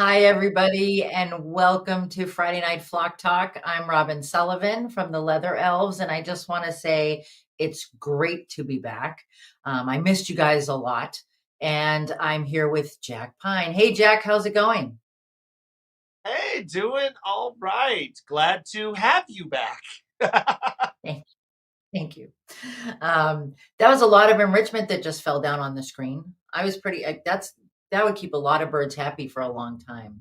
Hi, everybody, and welcome to Friday Night Flock Talk. I'm Robin Sullivan from the Leather Elves, and I just want to say it's great to be back. I missed you guys a lot, and I'm here with Jack Pine. Hey, Jack, how's it going? Hey, doing all right. Glad to have you back. Thank thank you. That was a lot of enrichment that just fell down on the screen. I was pretty, that would keep a lot of birds happy for a long time.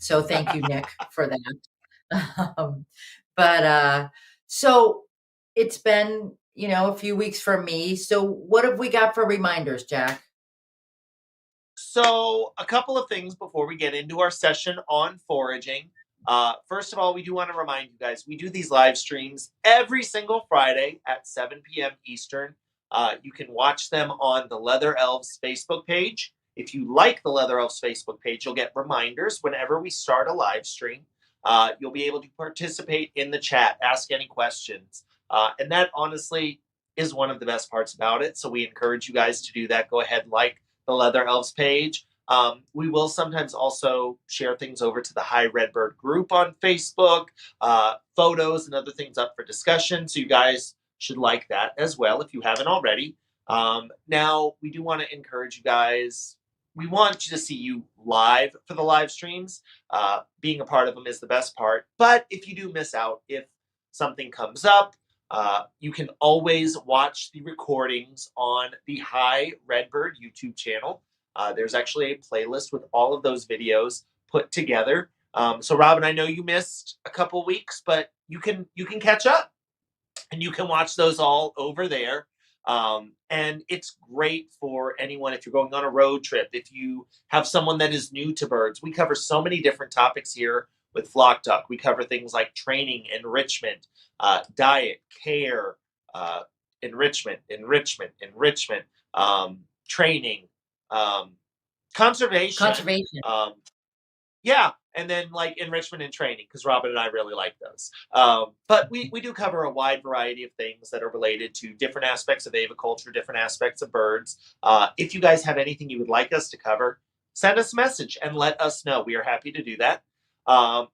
So thank you, Nick, for that. Um, but so it's been, a few weeks for me. So what have we got for reminders, Jack? So, a couple of things before we get into our session on foraging. First of all, we do want to remind you guys we do these live streams every single Friday at 7 p.m. Eastern. You can watch them on the Leather Elves Facebook page. If you like the Leather Elves Facebook page, you'll get reminders whenever we start a live stream. You'll be able to participate in the chat, ask any questions. And that honestly is one of the best parts about it. So, we encourage you guys to do that. Go ahead, like the Leather Elves page. We will sometimes also share things over to the High Redbird group on Facebook, photos and other things up for discussion. So you guys should like that as well if you haven't already. Now, we do want to encourage you guys. We want to see you live for the live streams. Being a part of them is the best part. But if you do miss out, if something comes up, you can always watch the recordings on the High Redbird YouTube channel. There's actually a playlist with all of those videos put together. So, Robin, I know you missed a couple weeks, but you can catch up and you can watch those all over there. And it's great for anyone if you're going on a road trip, if you have someone that is new to birds. We cover so many different topics here with Flock Talk. We cover things like training, enrichment, diet, care, uh, enrichment, training, um, conservation. Conservation. Um, yeah, and then like enrichment and training because Robin and I really like those. But we do cover a wide variety of things that are related to different aspects of aviculture, different aspects of birds. If you guys have anything you would like us to cover, send us a message and let us know. We are happy to do that.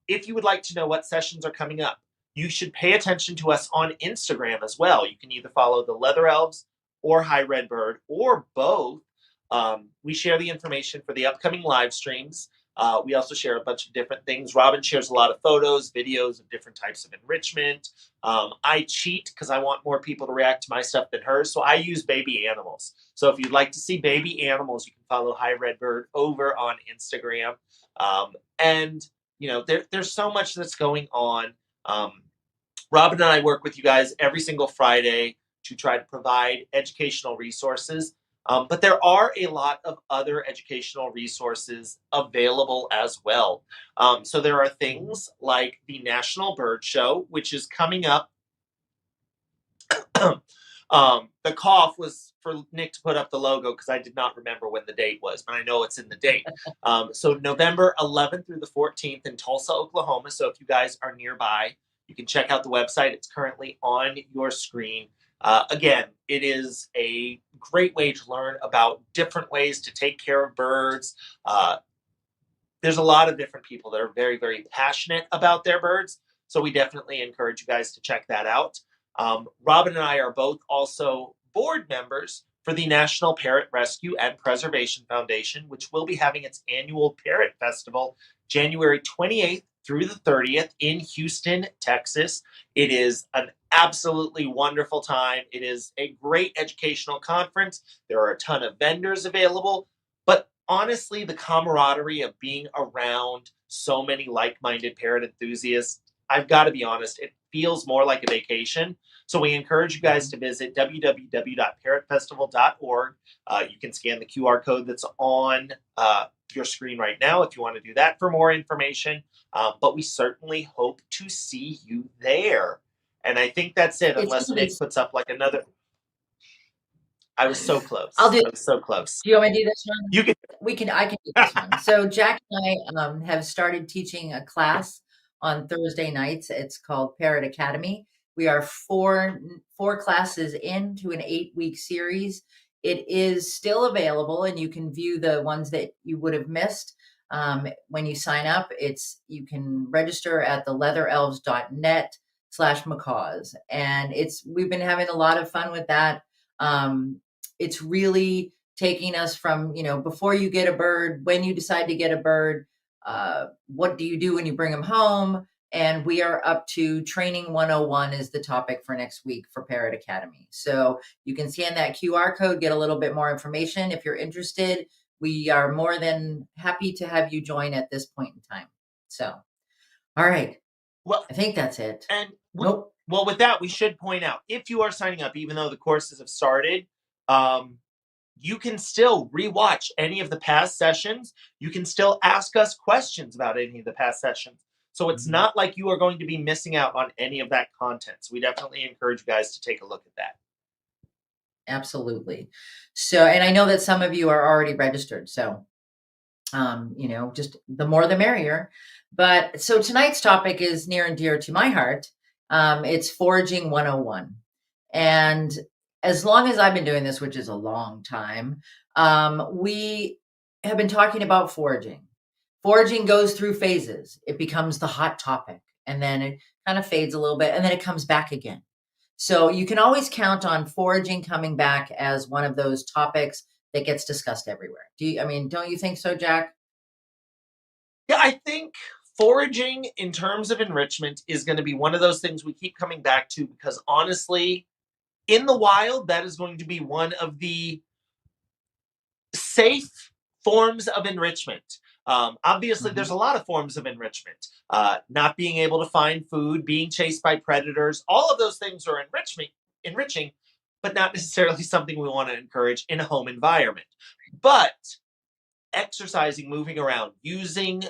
If you would like to know what sessions are coming up, you should pay attention to us on Instagram as well. You can either follow the Leather Elves or High Redbird or both. We share the information for the upcoming live streams. We also share a bunch of different things. Robin shares a lot of photos, videos of different types of enrichment. I cheat because I want more people to react to my stuff than hers. So I use baby animals. So if you'd like to see baby animals, you can follow High Redbird over on Instagram. And there's so much that's going on. Um, Robin and I work with you guys every single Friday to try to provide educational resources. But there are a lot of other educational resources available as well. So there are things like the National Bird Show, which is coming up. The cough was for Nick to put up the logo because I did not remember when the date was, but I know it's in the date. So November 11th through the 14th in Tulsa, Oklahoma. So if you guys are nearby, you can check out the website. It's currently on your screen. Again, it is a great way to learn about different ways to take care of birds. There's a lot of different people that are very, very passionate about their birds. So we definitely encourage you guys to check that out. Robin and I are both also board members for the National Parrot Rescue and Preservation Foundation, which will be having its annual Parrot Festival January 28th through the 30th in Houston, Texas. It is an absolutely wonderful time. It is a great educational conference. There are a ton of vendors available, but honestly, the camaraderie of being around so many like-minded parrot enthusiasts, I've got to be honest, it feels more like a vacation. So we encourage you guys to visit www.parrotfestival.org. You can scan the QR code that's on your screen right now if you want to do that for more information. But we certainly hope to see you there. And I think that's it, It's unless gonna be. Nick puts up like another. I was so I'll close. do. I was so close. Do you want me to do this one? You can. I can do this one. So Jack and I have started teaching a class on Thursday nights. It's called Parrot Academy. We are four classes into an 8-week series. It is still available, and you can view the ones that you would have missed. When you sign up, you can register at the leatherelves.net/macaws. And we've been having a lot of fun with that. It's really taking us from, before you get a bird, when you decide to get a bird, what do you do when you bring them home? And we are up to Training 101 is the topic for next week for Parrot Academy. So you can scan that QR code, get a little bit more information. If you're interested, we are more than happy to have you join at this point in time. So, all right. Well, I think that's it. And Nope. Well, with that, we should point out, if you are signing up, even though the courses have started, you can still rewatch any of the past sessions. You can still ask us questions about any of the past sessions. So it's not like you are going to be missing out on any of that content. So we definitely encourage you guys to take a look at that. Absolutely. So, and I know that some of you are already registered. So, just the more the merrier. But so tonight's topic is near and dear to my heart. It's Foraging 101. And as long as I've been doing this, which is a long time, we have been talking about foraging. Foraging goes through phases. It becomes the hot topic, and then it kind of fades a little bit, and then it comes back again. So you can always count on foraging coming back as one of those topics that gets discussed everywhere. Don't you think so, Jack? Yeah, I think foraging in terms of enrichment is going to be one of those things we keep coming back to because honestly, in the wild, that is going to be one of the safe forms of enrichment. Obviously, there's a lot of forms of enrichment. Not being able to find food, being chased by predators, all of those things are enriching, but not necessarily something we want to encourage in a home environment. But exercising, moving around, using,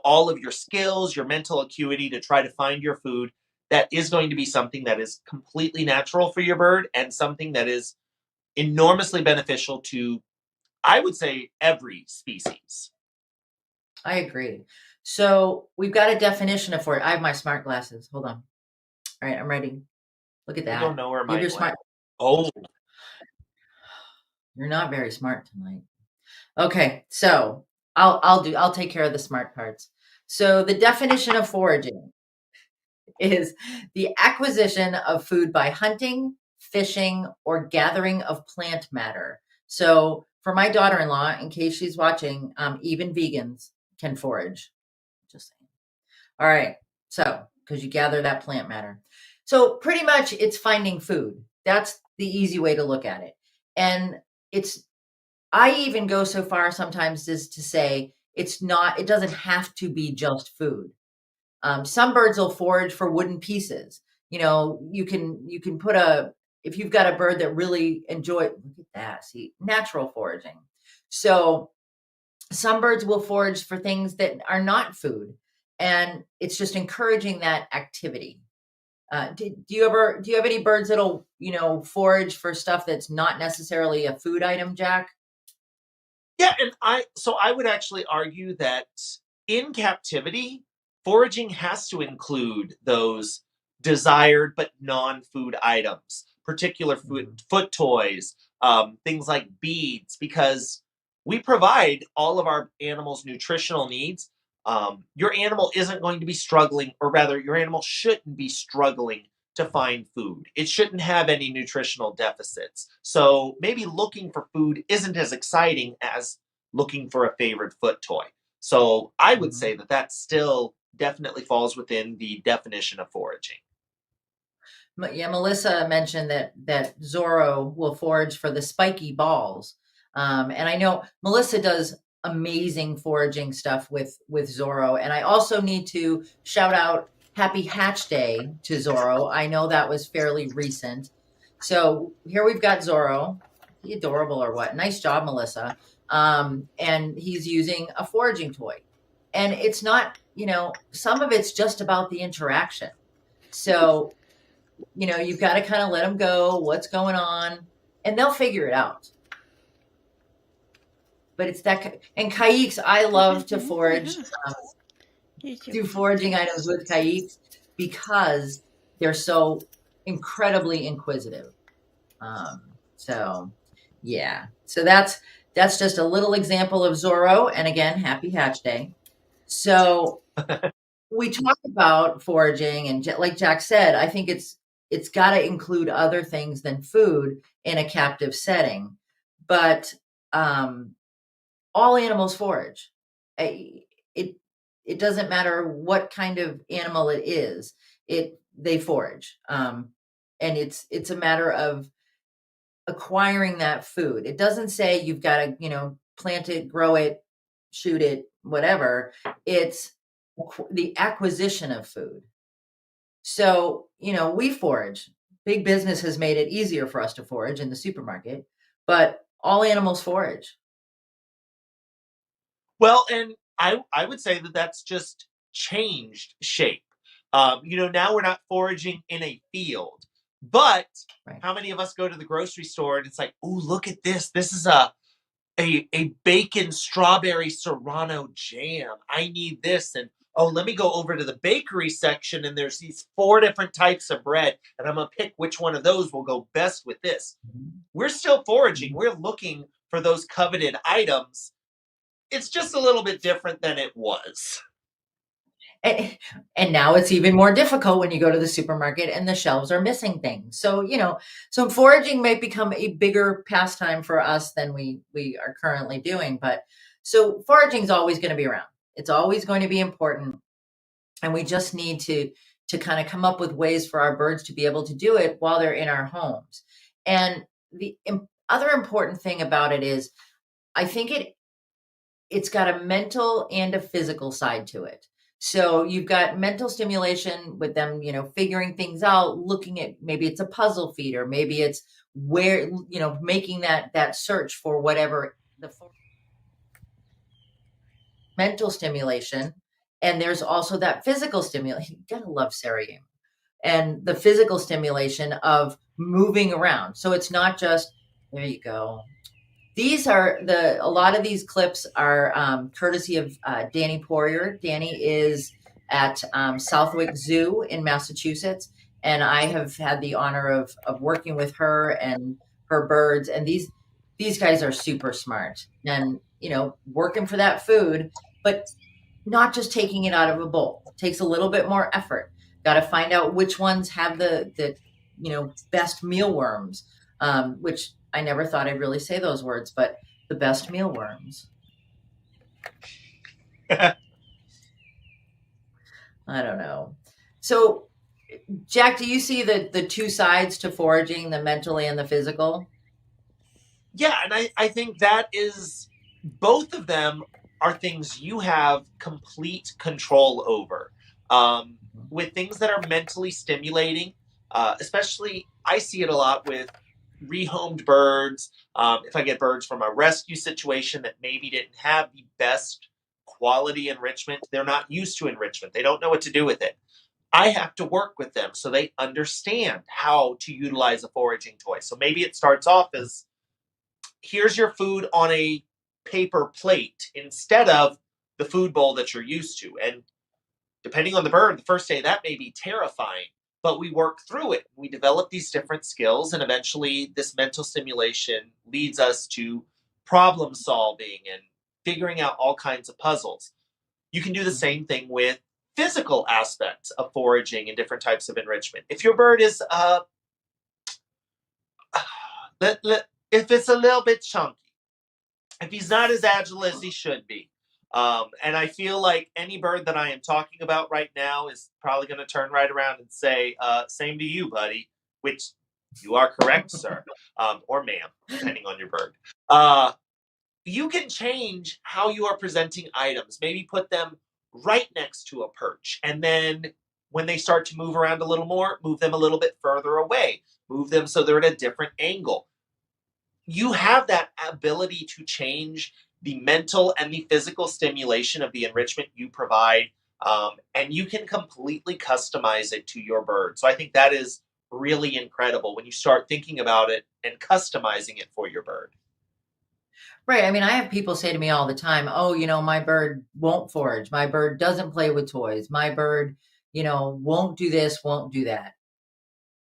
all of your skills, your mental acuity to try to find your food, that is going to be something that is completely natural for your bird and something that is enormously beneficial to, I would say, every species. I agree. So we've got a definition for it. I have my smart glasses. Hold on. All right, I'm ready. Look at that. I don't know where my your smart. Oh, You're not very smart tonight. Okay, so I'll take care of the smart parts. So the definition of foraging is the acquisition of food by hunting, fishing, or gathering of plant matter. So for my daughter-in-law, in case she's watching, even vegans can forage. Just saying. All right. So, because you gather that plant matter. So pretty much it's finding food. That's the easy way to look at it. And I even go so far sometimes as to say it doesn't have to be just food. Some birds will forage for wooden pieces. You can put if you've got a bird that really look at that, see, natural foraging. So some birds will forage for things that are not food, and it's just encouraging that activity. Do you have any birds that'll, forage for stuff that's not necessarily a food item, Jack? yeah, and I would actually argue that in captivity, foraging has to include those desired but non-food items, particular foot toys, things like beads, because we provide all of our animals' nutritional needs. Your animal isn't going to be struggling, or rather, your animal shouldn't be struggling to find food. It shouldn't have any nutritional deficits. So maybe looking for food isn't as exciting as looking for a favorite foot toy. So I would say that still definitely falls within the definition of foraging. Yeah, Melissa mentioned that Zorro will forage for the spiky balls, and I know Melissa does amazing foraging stuff with Zorro. And I also need to shout out Happy Hatch Day to Zorro. I know that was fairly recent. So here we've got Zorro. Is he adorable or what? Nice job, Melissa. And he's using a foraging toy, and it's not, some of it's just about the interaction. So you've got to kind of let them go, what's going on, and they'll figure it out. But it's that, and kayaks, I love to forage, do foraging items with kayaks because they're so incredibly inquisitive. So yeah, so That's just a little example of Zorro. And again, happy Hatch Day. So we talk about foraging, and like Jack said, I think it's got to include other things than food in a captive setting. But all animals forage. It it doesn't matter what kind of animal it is. They forage, and it's a matter of acquiring that food. It doesn't say you've got to, plant it, grow it, shoot it, whatever. It's the acquisition of food. So, we forage. Big business has made it easier for us to forage in the supermarket, but all animals forage. Well, and I would say that that's just changed shape. Now we're not foraging in a field, but Right. how many of us go to the grocery store and it's like, oh, look at this. This is a bacon strawberry serrano jam. I need this. And oh, let me go over to the bakery section and there's these 4 different types of bread. And I'm going to pick which one of those will go best with this. Mhm. We're still foraging. Mhm. We're looking for those coveted items. It's just a little bit different than it was. And now it's even more difficult when you go to the supermarket and the shelves are missing things. So, so foraging may become a bigger pastime for us than we are currently doing. But so foraging is always going to be around. It's always going to be important, and we just need to kind of come up with ways for our birds to be able to do it while they're in our homes. And the other important thing about it is, I think it's got a mental and a physical side to it. So you've got mental stimulation with them, figuring things out, looking at, maybe it's a puzzle feeder, maybe it's where, making that search for whatever the mental stimulation. And there's also that physical stimulation. You gotta love Sarah Young. And the physical stimulation of moving around. So it's not just, there you go. These are a lot of these clips are courtesy of Danny Poirier. Danny is at Southwick Zoo in Massachusetts, and I have had the honor of working with her and her birds. And these guys are super smart, and working for that food, but not just taking it out of a bowl. It takes a little bit more effort. Got to find out which ones have the best mealworms, which I never thought I'd really say those words, but the best mealworms. I don't know. So, Jack, do you see the two sides to foraging, the mental and the physical? Yeah, and I think that is both of them are things you have complete control over. Mhm. With things that are mentally stimulating, especially I see it a lot with rehomed birds. If I get birds from a rescue situation that maybe didn't have the best quality enrichment, they're not used to enrichment, they don't know what to do with it. I have to work with them so they understand how to utilize a foraging toy. So maybe it starts off as here's your food on a paper plate instead of the food bowl that you're used to. And depending on the bird, the first day that may be terrifying, but we work through it. We develop these different skills, and eventually, this mental stimulation leads us to problem solving and figuring out all kinds of puzzles. You can do the same thing with physical aspects of foraging and different types of enrichment. If your bird is, if it's a little bit chunky, if he's not as agile as he should be. And I feel like any bird that I am talking about right now is probably going to turn right around and say, same to you, buddy, which you are correct, sir, or ma'am, depending on your bird. You can change how you are presenting items, maybe put them right next to a perch. And then when they start to move around a little more, move them a little bit further away, move them so they're at a different angle. You have that ability to change the mental and the physical stimulation of the enrichment you provide, and you can completely customize it to your bird. So I think that is really incredible when you start thinking about it and customizing it for your bird. Right. I mean, I have people say to me all the time, "Oh, my bird won't forage. My bird doesn't play with toys. My bird, won't do this, won't do that."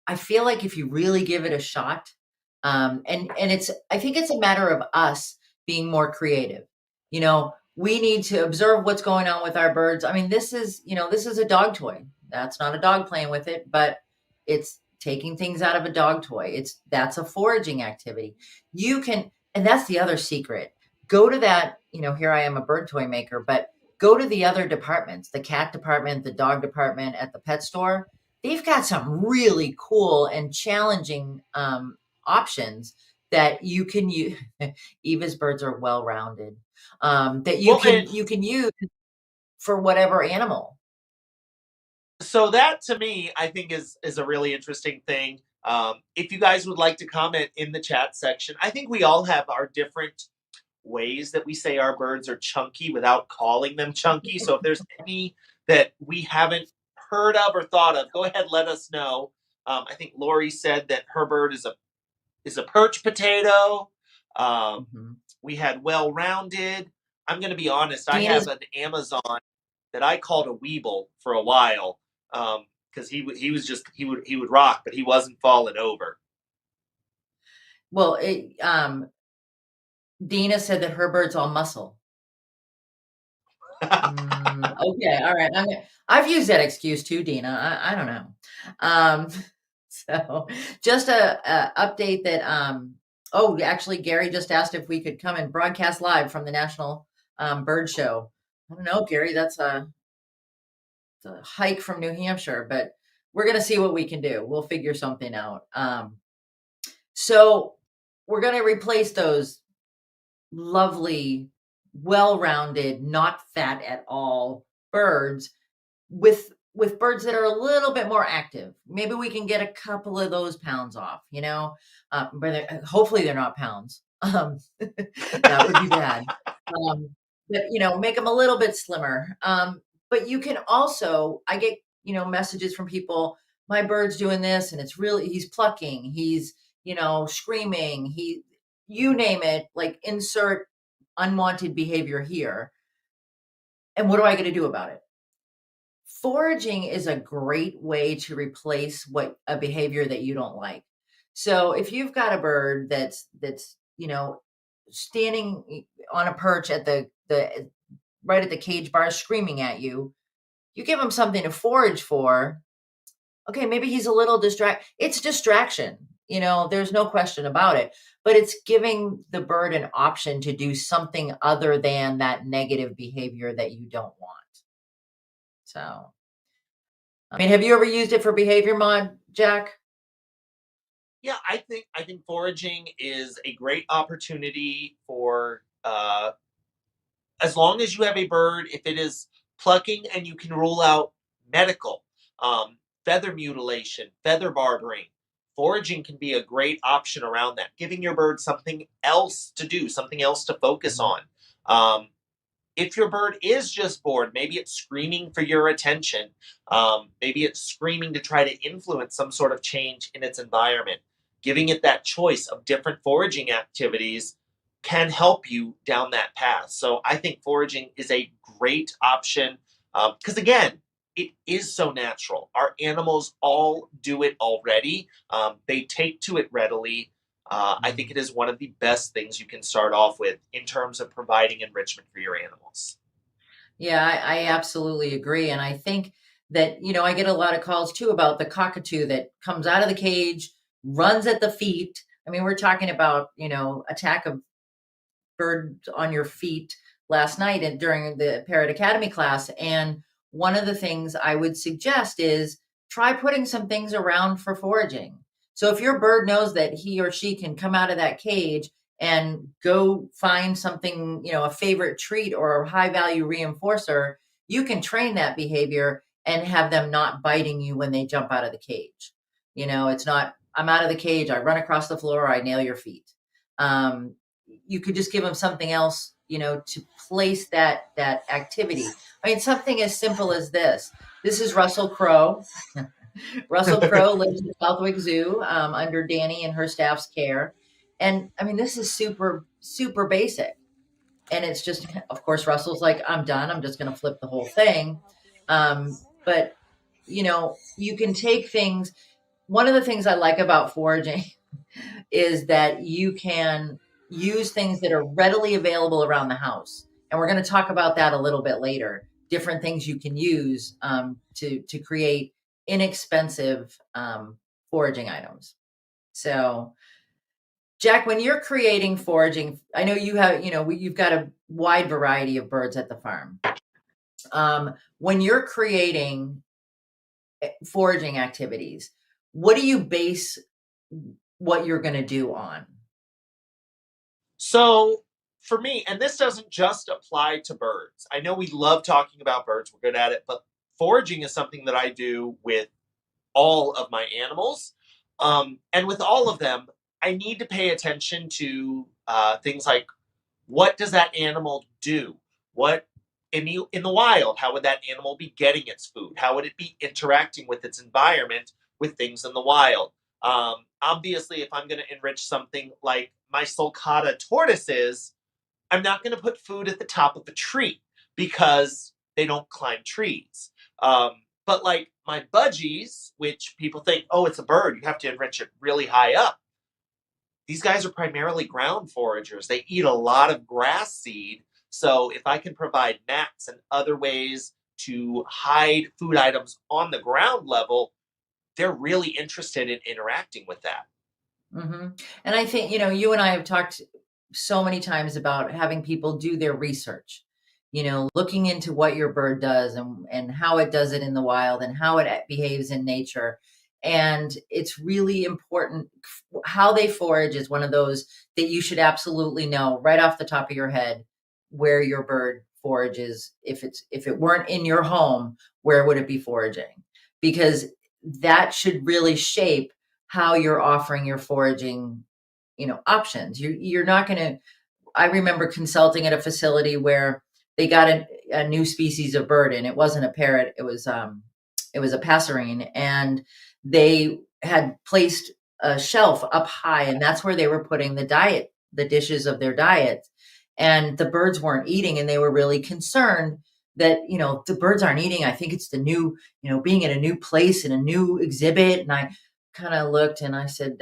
I feel like if you really give it a shot, and I think it's a matter of us being more creative. You know, we need to observe what's going on with our birds. I mean, this is, this is a dog toy. That's not a dog playing with it, but it's taking things out of a dog toy. That's a foraging activity. You can, and that's the other secret. Go to that, here I am, a bird toy maker, but go to the other departments, the cat department, the dog department at the pet store. They've got some really cool and challenging options that you can use. Eva's birds are well-rounded, that Well, and you can use for whatever animal. so that to me, I think is a really interesting thing. If you guys would like to comment in the chat section, I think we all have our different ways that we say our birds are chunky without calling them chunky. So if there's any that we haven't heard of or thought of, go ahead, let us know. I think Lori said that her bird is a perch potato. Mhm. We had well-rounded. I'm going to be honest. I have Dina's an Amazon that I called a Weeble for a while because he was just he would rock, but he wasn't falling over. well, Dina said that her bird's all muscle. Okay, all right. I've used that excuse too, Dina. I don't know. Um, so just a update that oh, actually Gary just asked if we could come and broadcast live from the National Bird Show. I don't know, Gary, that's it's a hike from New Hampshire, but we're gonna see what we can do. We'll figure something out. So we're gonna replace those lovely, well-rounded, not fat at all birds with birds that are a little bit more active. Maybe we can get a couple of those pounds off, but hopefully they're not pounds. That would be bad. Um, but make them a little bit slimmer. But you can also, I get, messages from people, my bird's doing this and he's plucking, he's, screaming, you name it, like insert unwanted behavior here. And what do I get to do about it? Foraging is a great way to replace what a behavior that you don't like. So if you've got a bird that's standing on a perch at the right at the cage bar screaming at you, you give him something to forage for. Okay, maybe he's a little it's distraction. There's no question about it, but it's giving the bird an option to do something other than that negative behavior that you don't want. So, I mean, have you ever used it for behavior mod, Jack? Yeah, I think foraging is a great opportunity for as long as you have a bird, if it is plucking and you can rule out medical, feather mutilation, feather barbering, foraging can be a great option around that. Giving your bird something else to do, something else to focus Mhm. on. If your bird is just bored, maybe it's screaming for your attention. Maybe it's screaming to try to influence some sort of change in its environment. Giving it that choice of different foraging activities can help you down that path. So I think foraging is a great option because, again, it is so natural. Our animals all do it already, they take to it readily. I think Mhm. it is one of the best things you can start off with in terms of providing enrichment for your animals. Yeah, I absolutely agree. And I think that, I get a lot of calls too about the cockatoo that comes out of the cage, runs at the feet. I mean, we're talking about, attack of birds on your feet last night and during the Parrot Academy class. And one of the things I would suggest is try putting some things around for foraging. So if your bird knows that he or she can come out of that cage and go find something, a favorite treat or a high value reinforcer, you can train that behavior and have them not biting you when they jump out of the cage. It's not, I'm out of the cage, I run across the floor, I nail your feet. You could just give them something else, to place that activity. I mean, something as simple as this. This is Russell Crowe. Russell Crowe lives in Southwick Zoo under Danny and her staff's care. And I mean, this is super, super basic. And it's just, of course, Russell's like, I'm done. I'm just going to flip the whole thing. But, you can take things. One of the things I like about foraging is that you can use things that are readily available around the house. And we're going to talk about that a little bit later. Different things you can use to create inexpensive foraging items. So, Jack, when you're creating foraging, I know you have, you've got a wide variety of birds at the farm. When you're creating foraging activities, what do you base what you're going to do on? So for me, and this doesn't just apply to birds. I know we love talking about birds, we're good at it, but foraging is something that I do with all of my animals. And with all of them, I need to pay attention to things like, what does that animal do? What in the wild, how would that animal be getting its food? How would it be interacting with its environment with things in the wild? Obviously, if I'm going to enrich something like my sulcata tortoises, I'm not going to put food at the top of a tree because they don't climb trees. But like my budgies, which people think, oh, it's a bird, you have to enrich it really high up. These guys are primarily ground foragers. They eat a lot of grass seed. So if I can provide mats and other ways to hide food items on the ground level, they're really interested in interacting with that. Hmm. And I think, you and I have talked so many times about having people do their research, looking into what your bird does and how it does it in the wild and how it behaves in nature. And it's really important. How they forage is one of those that you should absolutely know right off the top of your head where your bird forages. If it weren't in your home, where would it be foraging? Because that should really shape how you're offering your foraging, options. You're not going to. I remember consulting at a facility where they got a new species of bird, and it wasn't a parrot. It was a passerine, and they had placed a shelf up high, and that's where they were putting the dishes of their diet. And the birds weren't eating, and they were really concerned that the birds aren't eating. I think it's the new, being in a new place in a new exhibit. And I kind of looked and I said,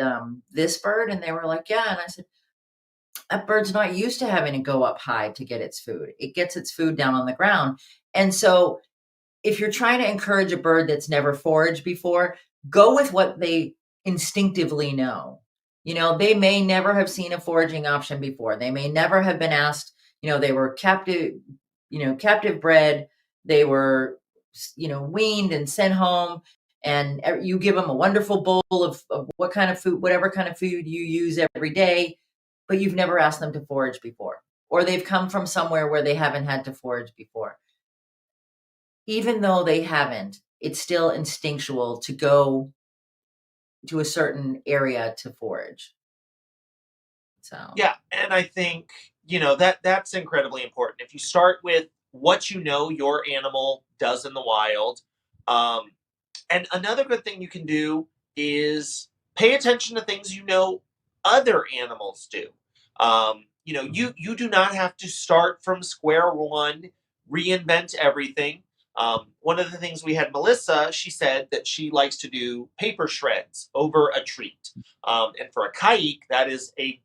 this bird? And they were like, yeah. And I said, that bird's not used to having to go up high to get its food. It gets its food down on the ground. And so if you're trying to encourage a bird that's never foraged before, go with what they instinctively know. They may never have seen a foraging option before. They may never have been asked, they were captive bred. They were, weaned and sent home. And you give them a wonderful bowl of what kind of food, whatever kind of food you use every day, but you've never asked them to forage before. Or they've come from somewhere where they haven't had to forage before. Even though they haven't, it's still instinctual to go to a certain area to forage. So, Yeah, and I think that's incredibly important. If you start with what you know your animal does in the wild, um, and another good thing you can do is pay attention to things other animals do. You do not have to start from square one, reinvent everything. One of the things we had Melissa, she said that she likes to do paper shreds over a treat. And for a kike, that is a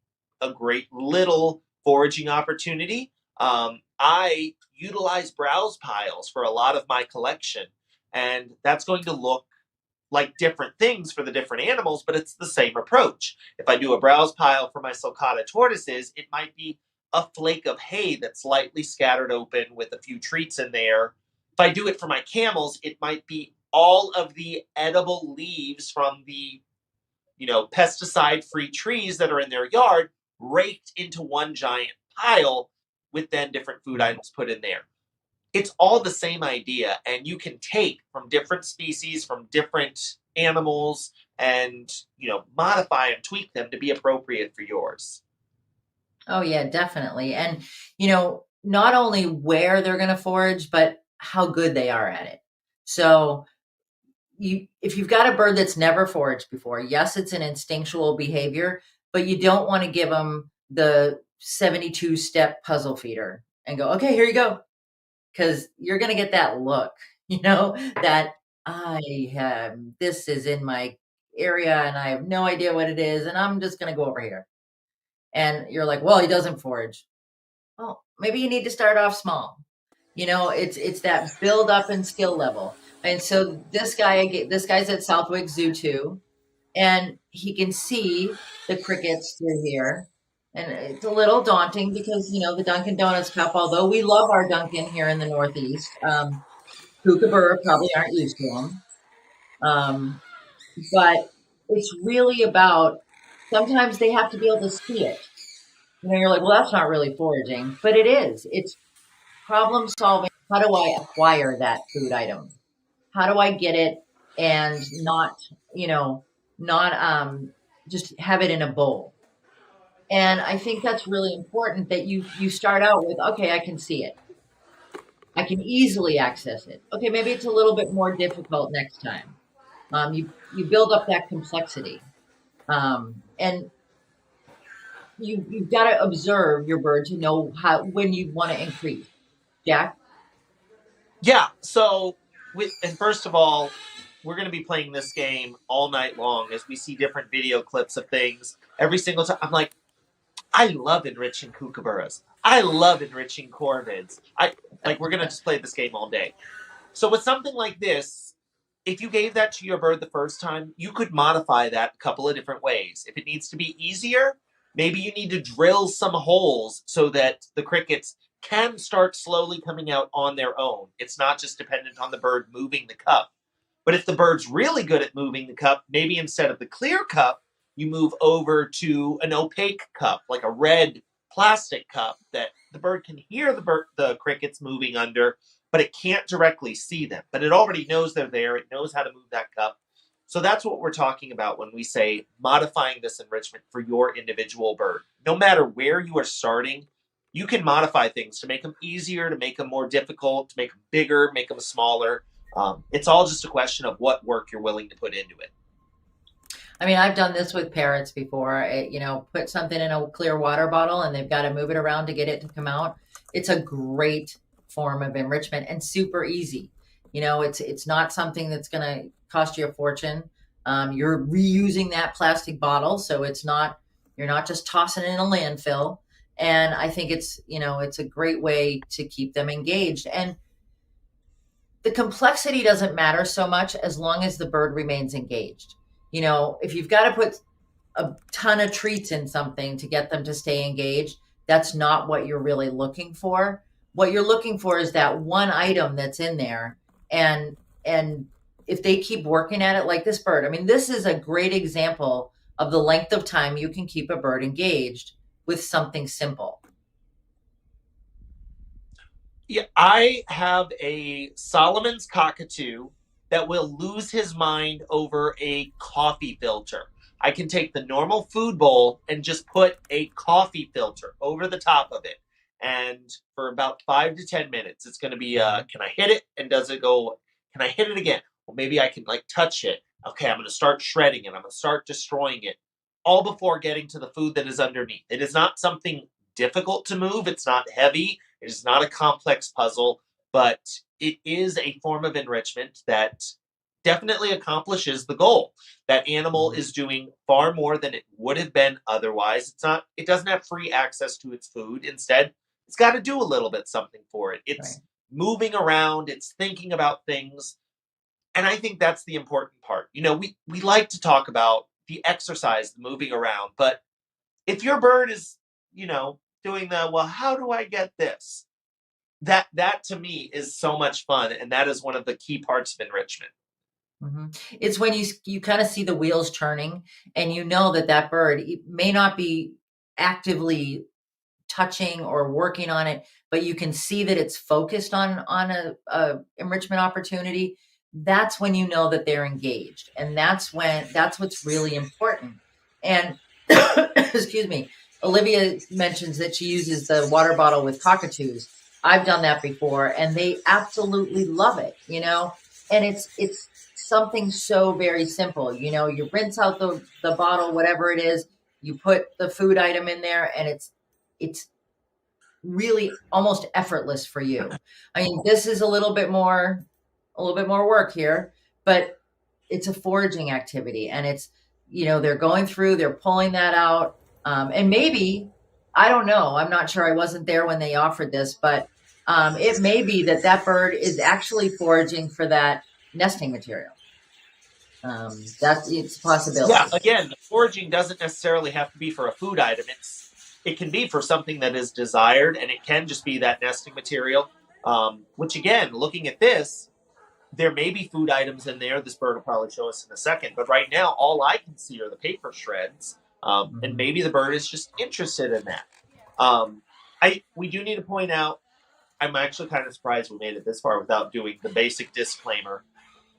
great little foraging opportunity. I utilize browse piles for a lot of my collection, and that's going to look like different things for the different animals, but it's the same approach. If I do a browse pile for my sulcata tortoises, it might be a flake of hay that's lightly scattered open with a few treats in there. If I do it for my camels, it might be all of the edible leaves from the pesticide free trees that are in their yard raked into one giant pile with then different food items put in there. It's all the same idea, and you can take from different species, from different animals, and modify and tweak them to be appropriate for yours. oh yeah, definitely. And, not only where they're going to forage, but how good they are at it. So, if you've got a bird that's never foraged before, yes, it's an instinctual behavior, but you don't want to give them the 72 step puzzle feeder and go, okay, here you go. Because you're going to get that look, that I have, this is in my area and I have no idea what it is. And I'm just going to go over here. And you're like, well, he doesn't forage. Well, maybe you need to start off small. It's that build up and skill level. And so this guy's at Southwick Zoo too, and he can see the crickets through here. And it's a little daunting because, the Dunkin' Donuts cup, although we love our Dunkin' here in the Northeast, Kookaburra probably aren't used to them. Um, but it's really about, sometimes they have to be able to see it. You're like, well, that's not really foraging, but it is. It's problem solving. How do I acquire that food item? How do I get it and not just have it in a bowl? And I think that's really important that you start out with, okay, I can see it. I can easily access it. Okay, maybe it's a little bit more difficult next time. You build up that complexity, and you've got to observe your bird to know when you want to increase. Jack? Yeah. So, and first of all, we're going to be playing this game all night long as we see different video clips of things every single time. I'm like, I love enriching kookaburras. I love enriching corvids. We're going to just play this game all day. So with something like this, if you gave that to your bird the first time, you could modify that a couple of different ways. If it needs to be easier, maybe you need to drill some holes so that the crickets can start slowly coming out on their own. It's not just dependent on the bird moving the cup. But if the bird's really good at moving the cup, maybe instead of the clear cup, you move over to an opaque cup, like a red plastic cup that the bird can hear the crickets moving under, but it can't directly see them. But it already knows they're there. It knows how to move that cup. So that's what we're talking about when we say modifying this enrichment for your individual bird. No matter where you are starting, you can modify things to make them easier, to make them more difficult, to make them bigger, make them smaller. It's all just a question of what work you're willing to put into it. I mean, I've done this with parrots before. Put something in a clear water bottle and they've got to move it around to get it to come out. It's a great form of enrichment and super easy. It's not something that's going to cost you a fortune. You're reusing that plastic bottle, so you're not just tossing it in a landfill. And I think it's a great way to keep them engaged. And the complexity doesn't matter so much as long as the bird remains engaged. If you've got to put a ton of treats in something to get them to stay engaged, that's not what you're really looking for. What you're looking for is that one item that's in there. And if they keep working at it, like this bird, I mean, this is a great example of the length of time you can keep a bird engaged with something simple. Yeah, I have a Solomon's cockatoo that will lose his mind over a coffee filter. I can take the normal food bowl and just put a coffee filter over the top of it. And for about 5 to 10 minutes, it's going to be, can I hit it? And does it go, can I hit it again? Well, maybe I can touch it. Okay, I'm going to start shredding it. I'm going to start destroying it all before getting to the food that is underneath. It is not something difficult to move. It's not heavy. It is not a complex puzzle, but it is a form of enrichment that definitely accomplishes the goal. That animal is doing far more than it would have been otherwise. It doesn't have free access to its food. Instead, it's got to do a little bit something for it. It's Right. moving around, it's thinking about things. And I think that's the important part. We like to talk about the exercise, the moving around, but if your bird is, doing the, well, how do I get this? That to me is so much fun, and that is one of the key parts of enrichment. It's when you kind of see the wheels turning, and that bird may not be actively touching or working on it, but you can see that it's focused on a enrichment opportunity. That's when you know that they're engaged, and that's what's really important. And excuse me, Olivia mentions that she uses the water bottle with cockatoos. I've done that before, and they absolutely love it. And it's something so very simple. You rinse out the bottle, whatever it is, you put the food item in there, and it's really almost effortless for you. I mean, this is a little bit more work here, but it's a foraging activity, and they're going through, they're pulling that out. And maybe, I don't know, I'm not sure, I wasn't there when they offered this, but it may be that that bird is actually foraging for that nesting material. That it's a Yeah, possibility. again, the foraging doesn't necessarily have to be for a food item. It can be for something that is desired, and it can just be that nesting material. Which again, looking at this, there may be food items in there. This bird will probably show us in a second. But right now, all I can see are the paper shreds, and Mhm. maybe the bird is just interested in that. Um, I we do need to point out. I'm actually kind of surprised we made it this far without doing the basic disclaimer.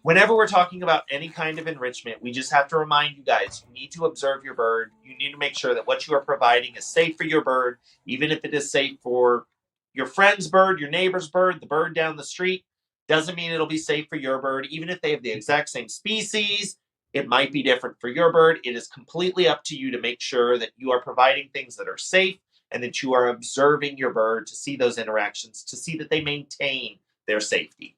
Whenever we're talking about any kind of enrichment, we just have to remind you guys, you need to observe your bird. You need to make sure that what you are providing is safe for your bird, even if it is safe for your friend's bird, your neighbor's bird, the bird down the street. Doesn't mean it'll be safe for your bird. Even if they have the exact same species, it might be different for your bird. It is completely up to you to make sure that you are providing things that are safe and that you are observing your bird to see those interactions, to see that they maintain their safety.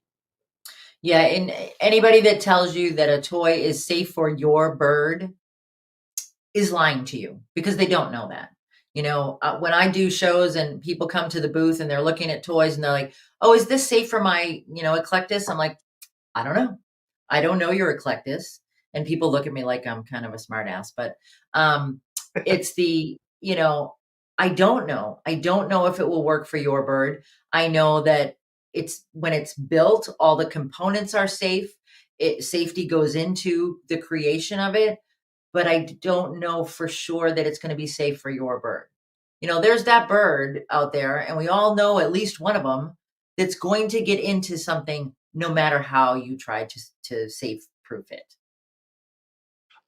Yeah, and anybody that tells you that a toy is safe for your bird is lying to you because they don't know that. When I do shows and people come to the booth and they're looking at toys and they're like, "Oh, is this safe for my, eclectus?" I'm like, "I don't know. I don't know your eclectus." And people look at me like I'm kind of a smart ass, but it's I don't know. I don't know if it will work for your bird. I know that it's when it's built, all the components are safe. Safety goes into the creation of it, but I don't know for sure that it's going to be safe for your bird. There's that bird out there, and we all know at least one of them that's going to get into something no matter how you try to safe proof it.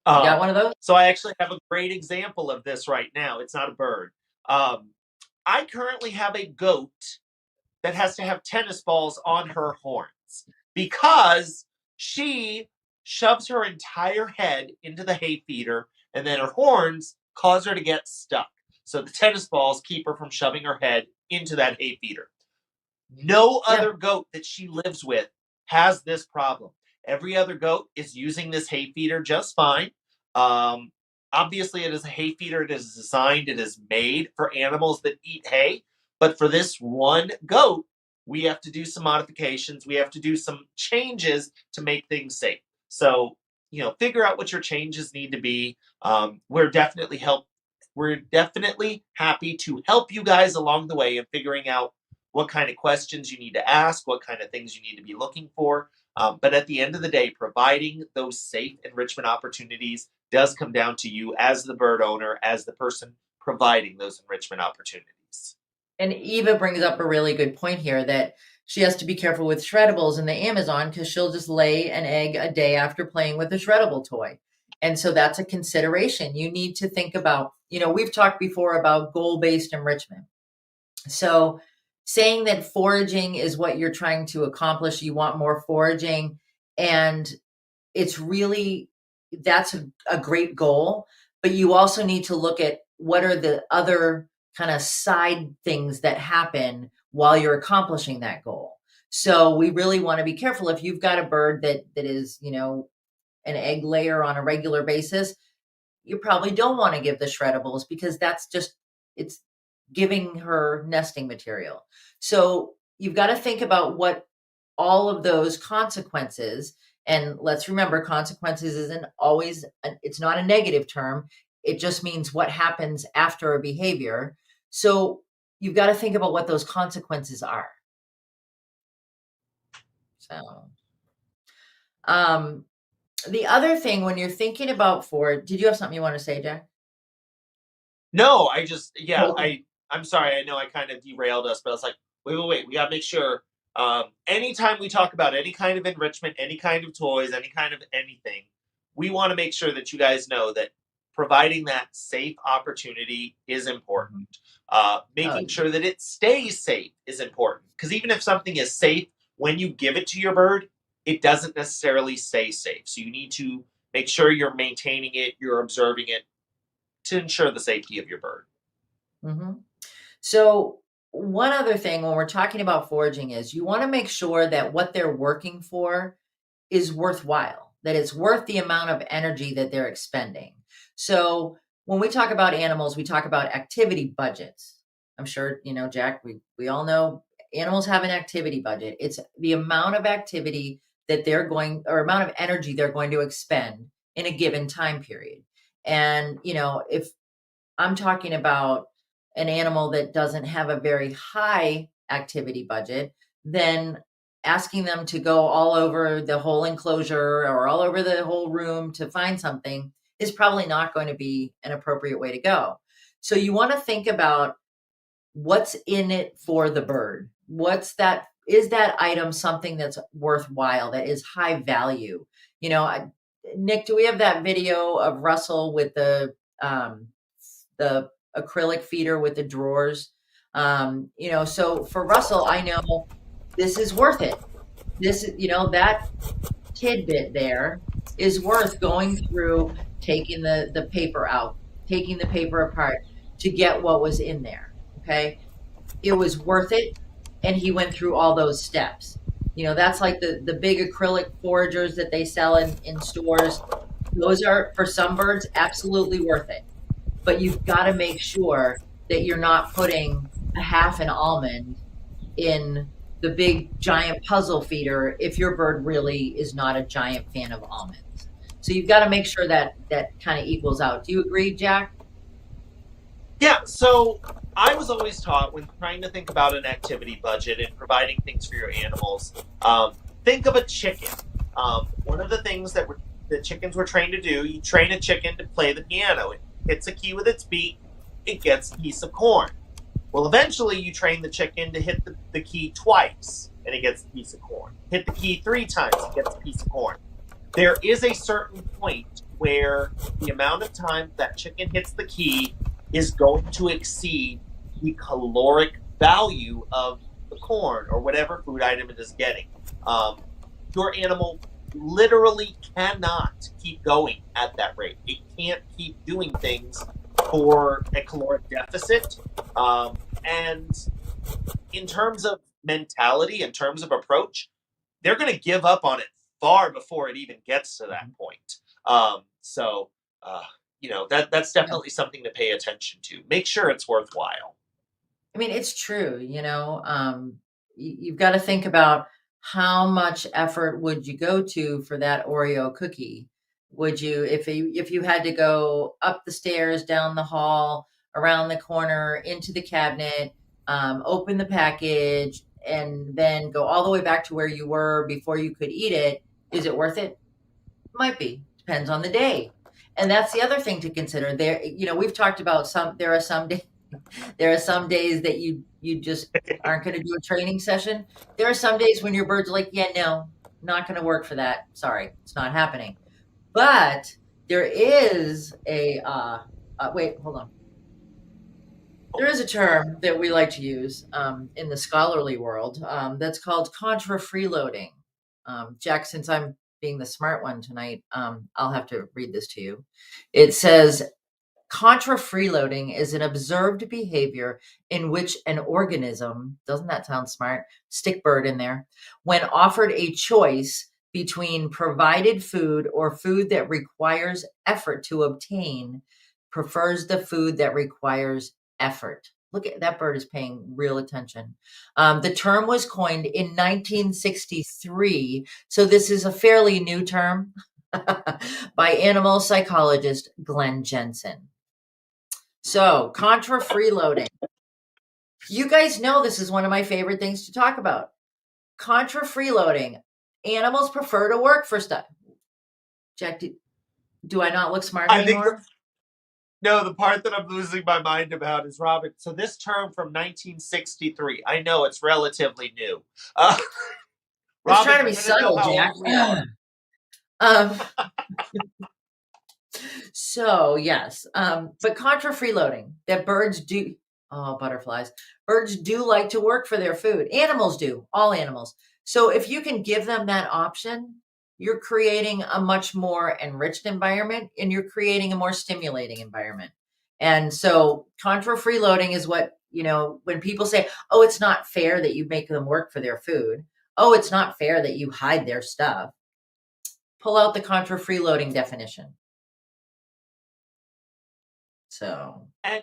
You got Um, one of those? so I actually have a great example of this right now. It's not a bird. Um, I currently have a goat that has to have tennis balls on her horns because she shoves her entire head into the hay feeder and then her horns cause her to get stuck. So the tennis balls keep her from shoving her head into that hay feeder. No Yeah. other goat that she lives with has this problem. Every other goat is using this hay feeder just fine. Um, Obviously, it is a hay feeder. It is designed, it is made for animals that eat hay. But for this one goat, we have to do some modifications. We have to do some changes to make things safe. So, figure out what your changes need to be. We're definitely happy to help you guys along the way in figuring out what kind of questions you need to ask, what kind of things you need to be looking for. But at the end of the day, providing those safe enrichment opportunities does come down to you as the bird owner, as the person providing those enrichment opportunities. And Eva brings up a really good point here that she has to be careful with shreddables in the Amazon because she'll just lay an egg a day after playing with a shreddable toy. And so that's a consideration. You need to think about, we've talked before about goal-based enrichment. So saying that foraging is what you're trying to accomplish, you want more foraging, and it's really that's a great goal, but you also need to look at what are the other kind of side things that happen while you're accomplishing that goal. So we really want to be careful if you've got a bird that is, an egg layer on a regular basis, you probably don't want to give the shreddables because that's just it's giving her nesting material. So you've got to think about what all of those consequences, and let's remember consequences isn't always it's not a negative term. It just means what happens after a behavior. So you've got to think about what those consequences are. So um the other thing when you're thinking about did you have something you want to say, Jack? No, I just yeah, Okay. I'm sorry. I know I kind of derailed us, but I was like, wait. We got to make sure. Anytime we talk about any kind of enrichment, any kind of toys, any kind of anything, we want to make sure that you guys know that providing that safe opportunity is important. Mhm. Oh, Making sure that it stays safe is important because even if something is safe when you give it to your bird, it doesn't necessarily stay safe. So you need to make sure you're maintaining it, you're observing it, to ensure the safety of your bird. mhm. So, one other thing when we're talking about foraging is you want to make sure that what they're working for is worthwhile, that it's worth the amount of energy that they're expending. So, when we talk about animals, we talk about activity budgets. I'm sure, Jack, we all know animals have an activity budget. It's the amount of activity that or amount of energy they're going to expend in a given time period. And, if I'm talking about an animal that doesn't have a very high activity budget, then asking them to go all over the whole enclosure or all over the whole room to find something is probably not going to be an appropriate way to go. So you want to think about what's in it for the bird. Is that item something that's worthwhile, that is high value? Nick, do we have that video of Russell with the acrylic feeder with the drawers? So for Russell, I know this is worth it. That tidbit there is worth going through, taking the paper out, taking the paper apart to get what was in there. Okay. It was worth it. And he went through all those steps. That's like the big acrylic foragers that they sell in stores. Those are, for some birds, absolutely worth it. But you've got to make sure that you're not putting a half an almond in the big giant puzzle feeder if your bird really is not a giant fan of almonds. So you've got to make sure that kind of equals out. Do you agree, Jack? Yeah, so I was always taught when trying to think about an activity budget and providing things for your animals, think of a chicken. One of the things that chickens were trained to do, you train a chicken to play the piano. It hits a key with its beak, it gets a piece of corn. Well, eventually you train the chicken to hit the key twice, and it gets a piece of corn. Hit the key 3 times, it gets a piece of corn. There is a certain point where the amount of time that chicken hits the key is going to exceed the caloric value of the corn or whatever food item it is getting. Your animal literally cannot keep going at that rate. It can't keep doing things for a caloric deficit. And in terms of mentality, in terms of approach, they're going to give up on it far before it even gets to that point. So, that's definitely something to pay attention to. Make sure it's worthwhile. I mean, it's true. You've got to think about how much effort would you go to for that Oreo cookie? Would you, if you had to go up the stairs, down the hall, around the corner, into the cabinet, open the package, and then go all the way back to where you were before you could eat it? Is it worth it? Might be. Depends on the day. And that's the other thing to consider. We've talked about there are some days that you just aren't going to do a training session. There are some days when your bird's like, yeah, no, not going to work for that. Sorry, it's not happening. But there is wait, hold on. There is a term that we like to use in the scholarly world that's called Contra Freeloading. Jack, since I'm being the smart one tonight, I'll have to read this to you. It says, Contra freeloading is an observed behavior in which an organism, doesn't that sound smart? Stick bird in there, when offered a choice between provided food or food that requires effort to obtain, prefers the food that requires effort. Look at that bird is paying real attention. The term was coined in 1963, so this is a fairly new term by animal psychologist Glenn Jensen. So, contra freeloading. You guys know this is one of my favorite things to talk about. Contra freeloading. Animals prefer to work for stuff. Jack, do I not look smart anymore? No, the part that I'm losing my mind about is Robin. So this term from 1963, I know it's relatively new. I was trying to be subtle, Jack. So yes, but contra freeloading, that birds do. Oh, butterflies. Birds do like to work for their food. Animals do, all animals. So if you can give them that option, you're creating a much more enriched environment and you're creating a more stimulating environment. And so contra freeloading is what, when people say, oh, it's not fair that you make them work for their food. Oh, it's not fair that you hide their stuff. Pull out the contra freeloading definition. So, And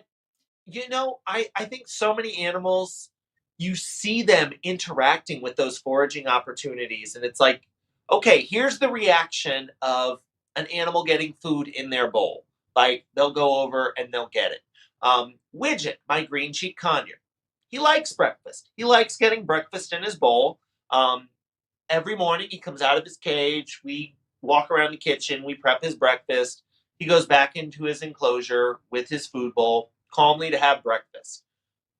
I think so many animals, you see them interacting with those foraging opportunities, and it's like, okay, here's the reaction of an animal getting food in their bowl. Like they'll go over and they'll get it. Widget, my green cheek conure, he likes breakfast. He likes getting breakfast in his bowl. Um, every morning he comes out of his cage. We walk around the kitchen. We prep his breakfast. He goes back into his enclosure with his food bowl calmly to have breakfast.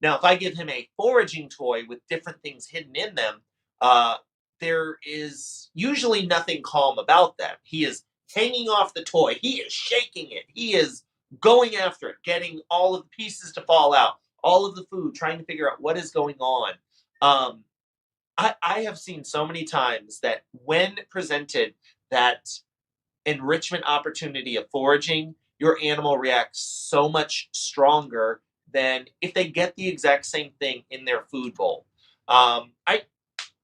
Now, if I give him a foraging toy with different things hidden in them, uh, there is usually nothing calm about that. He is hanging off the toy. He is shaking it. He is going after it, getting all of the pieces to fall out, all of the food, trying to figure out what is going on. Um, I have seen so many times that when presented that enrichment opportunity of foraging, your animal reacts so much stronger than if they get the exact same thing in their food bowl. I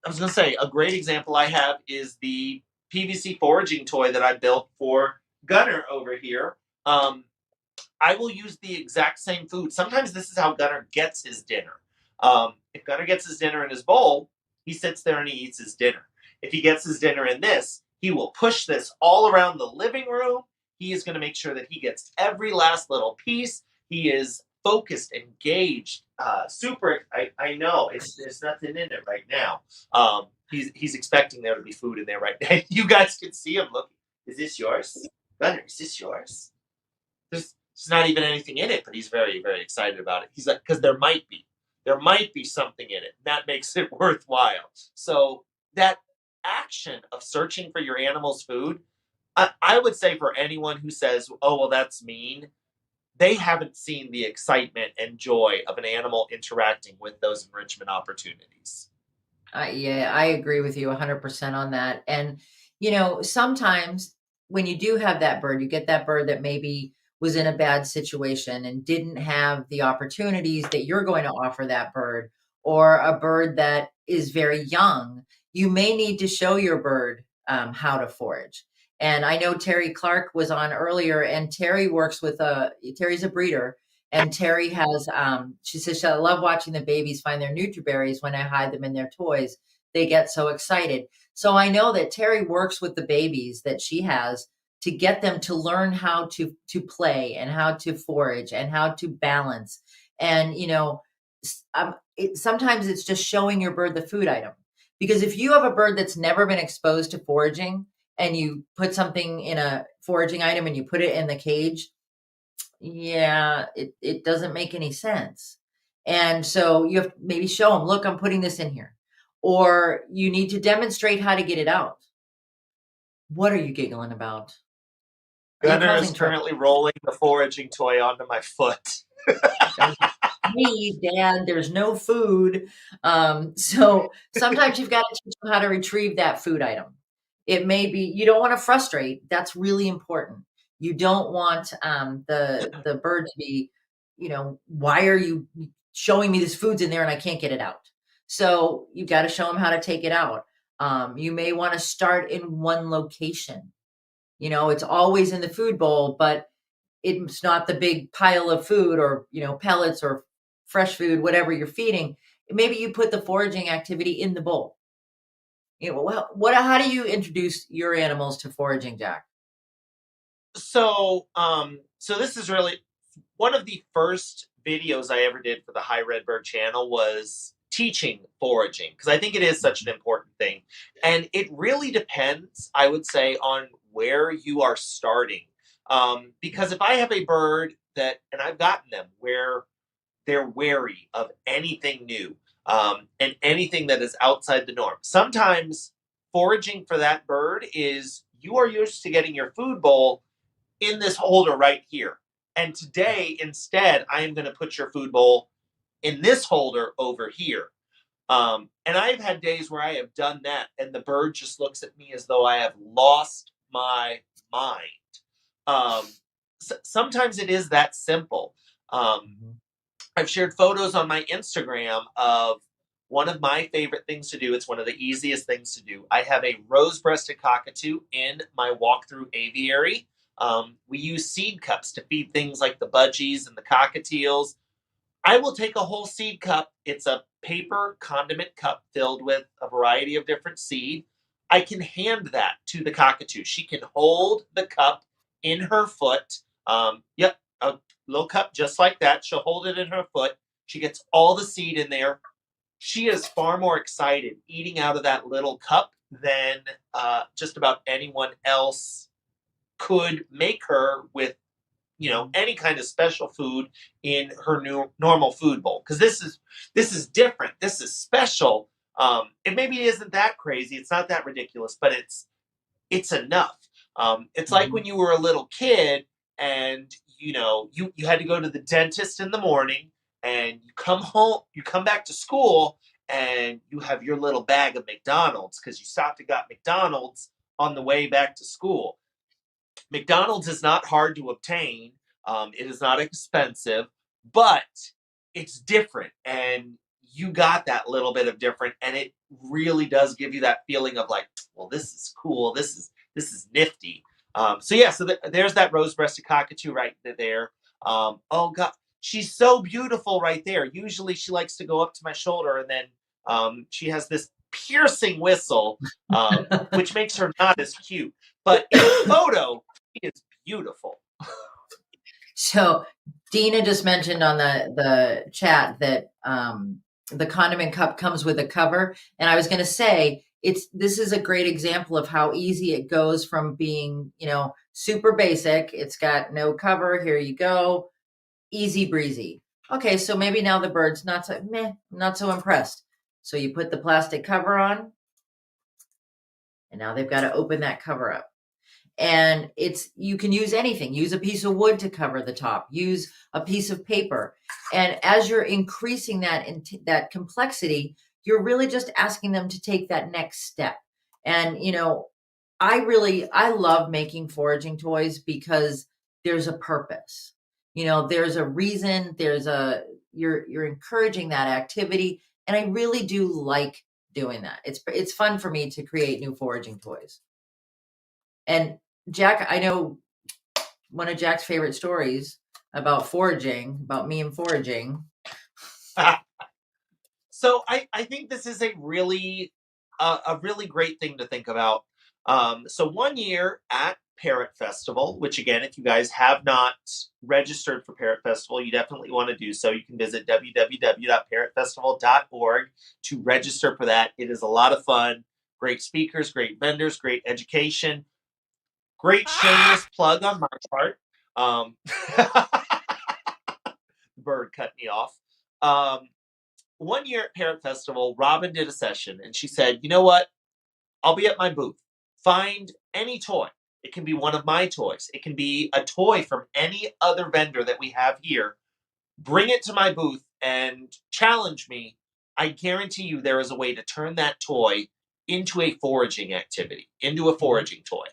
was going to say, a great example I have is the PVC foraging toy that I built for Gunner over here. Um, I will use the exact same food. Sometimes this is how Gunner gets his dinner. If Gunner gets his dinner in his bowl, he sits there and he eats his dinner. If he gets his dinner in this, he will push this all around the living room. He is going to make sure that he gets every last little piece. He is focused, engaged, super. I know there's nothing in it right now. He's expecting there to be food in there right now. You guys can see him looking. Is this yours, Gunner? Is this yours? There's not even anything in it, but he's very, very excited about it. He's like, because there might be something in it. That makes it worthwhile. So that action of searching for your animal's food, I would say for anyone who says, oh, well, that's mean, they haven't seen the excitement and joy of an animal interacting with those enrichment opportunities. yeah, I agree with you 100% on that. And, sometimes when you do have that bird, you get that bird that maybe was in a bad situation and didn't have the opportunities that you're going to offer that bird, or a bird that is very young, you may need to show your bird how to forage. And I know Terry Clark was on earlier, and Terry works with Terry's a breeder, and Terry has, she says, I love watching the babies find their Nutriberries when I hide them in their toys. They get so excited. So I know that Terry works with the babies that she has to get them to learn how to play and how to forage and how to balance. And, sometimes it's just showing your bird the food item. Because if you have a bird that's never been exposed to foraging and you put something in a foraging item and you put it in the cage, yeah, it doesn't make any sense. And so you have to maybe show them, look, I'm putting this in here. Or you need to demonstrate how to get it out. What are you giggling about? Are you Gunner is causing trouble? currently rolling the foraging toy onto my foot. Don't me, Dad, there's no food. So sometimes you've got to teach them how to retrieve that food item. It may be you don't want to frustrate. That's really important. You don't want the bird to be, why are you showing me this food's in there and I can't get it out? So you've got to show them how to take it out. You may want to start in one location. It's always in the food bowl, but it's not the big pile of food or, pellets or fresh food, whatever you're feeding. Maybe you put the foraging activity in the bowl. How do you introduce your animals to foraging, Jack? So this is really one of the first videos I ever did for the High Redbird channel was teaching foraging because I think it is such an important thing. And it really depends, I would say, on where you are starting. Because if I have a bird and I've gotten them where they're wary of anything new and anything that is outside the norm. Sometimes foraging for that bird is you are used to getting your food bowl in this holder right here. And today, instead, I am going to put your food bowl in this holder over here. And I've had days where I have done that, and the bird just looks at me as though I have lost my mind. Um, sometimes it is that simple. Um, Mhm. I've shared photos on my Instagram of one of my favorite things to do. It's one of the easiest things to do. I have a rose breasted cockatoo in my walk-through aviary. We use seed cups to feed things like the budgies and the cockatiels. I will take a whole seed cup. It's a paper condiment cup filled with a variety of different seed. I can hand that to the cockatoo. She can hold the cup in her foot. Yep, a little cup just like that. She'll hold it in her foot. She gets all the seed in there. She is far more excited eating out of that little cup than just about anyone else could make her with any kind of special food in her new normal food bowl, because this is different, this is special. It maybe isn't that crazy, it's not that ridiculous, but it's enough. It's like when you were a little kid and you had to go to the dentist in the morning, and you come home, you come back to school, and you have your little bag of McDonald's because you stopped and got McDonald's on the way back to school. McDonald's is not hard to obtain. It is not expensive, but it's different, and you got that little bit of different, and it really does give you that feeling of like, well, this is cool. This is nifty. There's that rose-breasted cockatoo right there. Oh God, she's so beautiful right there. Usually, she likes to go up to my shoulder, and then she has this piercing whistle, which makes her not as cute. But in the photo, she is beautiful. So Dina just mentioned on the chat that the condiment cup comes with a cover, and I was going to say this is a great example of how easy it goes from being super basic. It's got no cover. Here you go, easy breezy. Okay, so maybe now the bird's not so impressed. So you put the plastic cover on, and now they've got to open that cover up. And you can use anything. Use a piece of wood to cover the top. Use a piece of paper. And as you're increasing that complexity, you're really just asking them to take that next step. And I love making foraging toys because there's a purpose. There's a reason. You're encouraging that activity, and I really do like doing that. It's fun for me to create new foraging toys. And Jack, I know one of Jack's favorite stories about me and foraging. So I think this is a really great thing to think about. So one year at Parrot Festival, which again, if you guys have not registered for Parrot Festival, you definitely want to do so. You can visit www.parrotfestival.org to register for that. It is a lot of fun. Great speakers, great vendors, great education. Great shameless plug on my part. The bird cut me off. One year at Parrot Festival, Robin did a session, and she said, you know what? I'll be at my booth. Find any toy. It can be one of my toys. It can be a toy from any other vendor that we have here. Bring it to my booth and challenge me. I guarantee you there is a way to turn that toy into a foraging activity, into a foraging toy.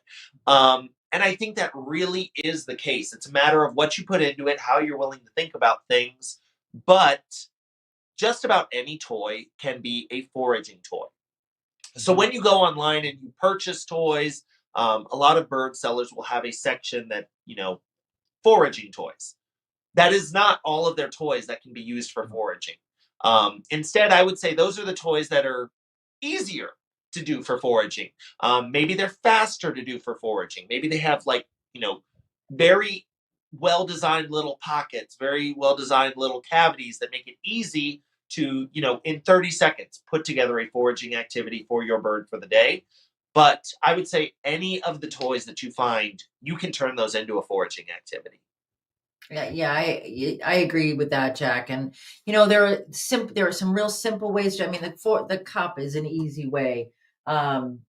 And I think that really is the case. It's a matter of what you put into it, how you're willing to think about things. But just about any toy can be a foraging toy. So when you go online and you purchase toys, a lot of bird sellers will have a section that, foraging toys. That is not all of their toys that can be used for foraging. Instead, I would say those are the toys that are easier to do for foraging. Maybe they're faster to do for foraging. Maybe they have very well-designed little pockets, very well-designed little cavities that make it easy to, in 30 seconds, put together a foraging activity for your bird for the day. But I would say any of the toys that you find, you can turn those into a foraging activity. Yeah, I agree with that, Jack. And there are some real simple ways to. I mean, the cup is an easy way. I'm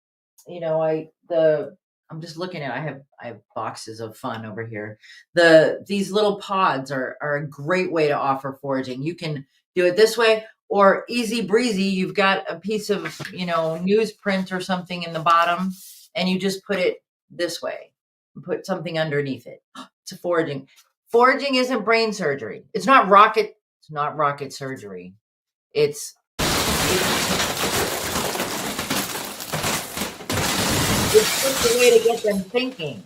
just looking at. I have boxes of fun over here. These little pods are a great way to offer foraging. You can do it this way, or easy breezy. You've got a piece of newsprint or something in the bottom, and you just put it this way. And put something underneath it. It's a foraging. Foraging isn't brain surgery. It's not rocket surgery. It's just a way to get them thinking.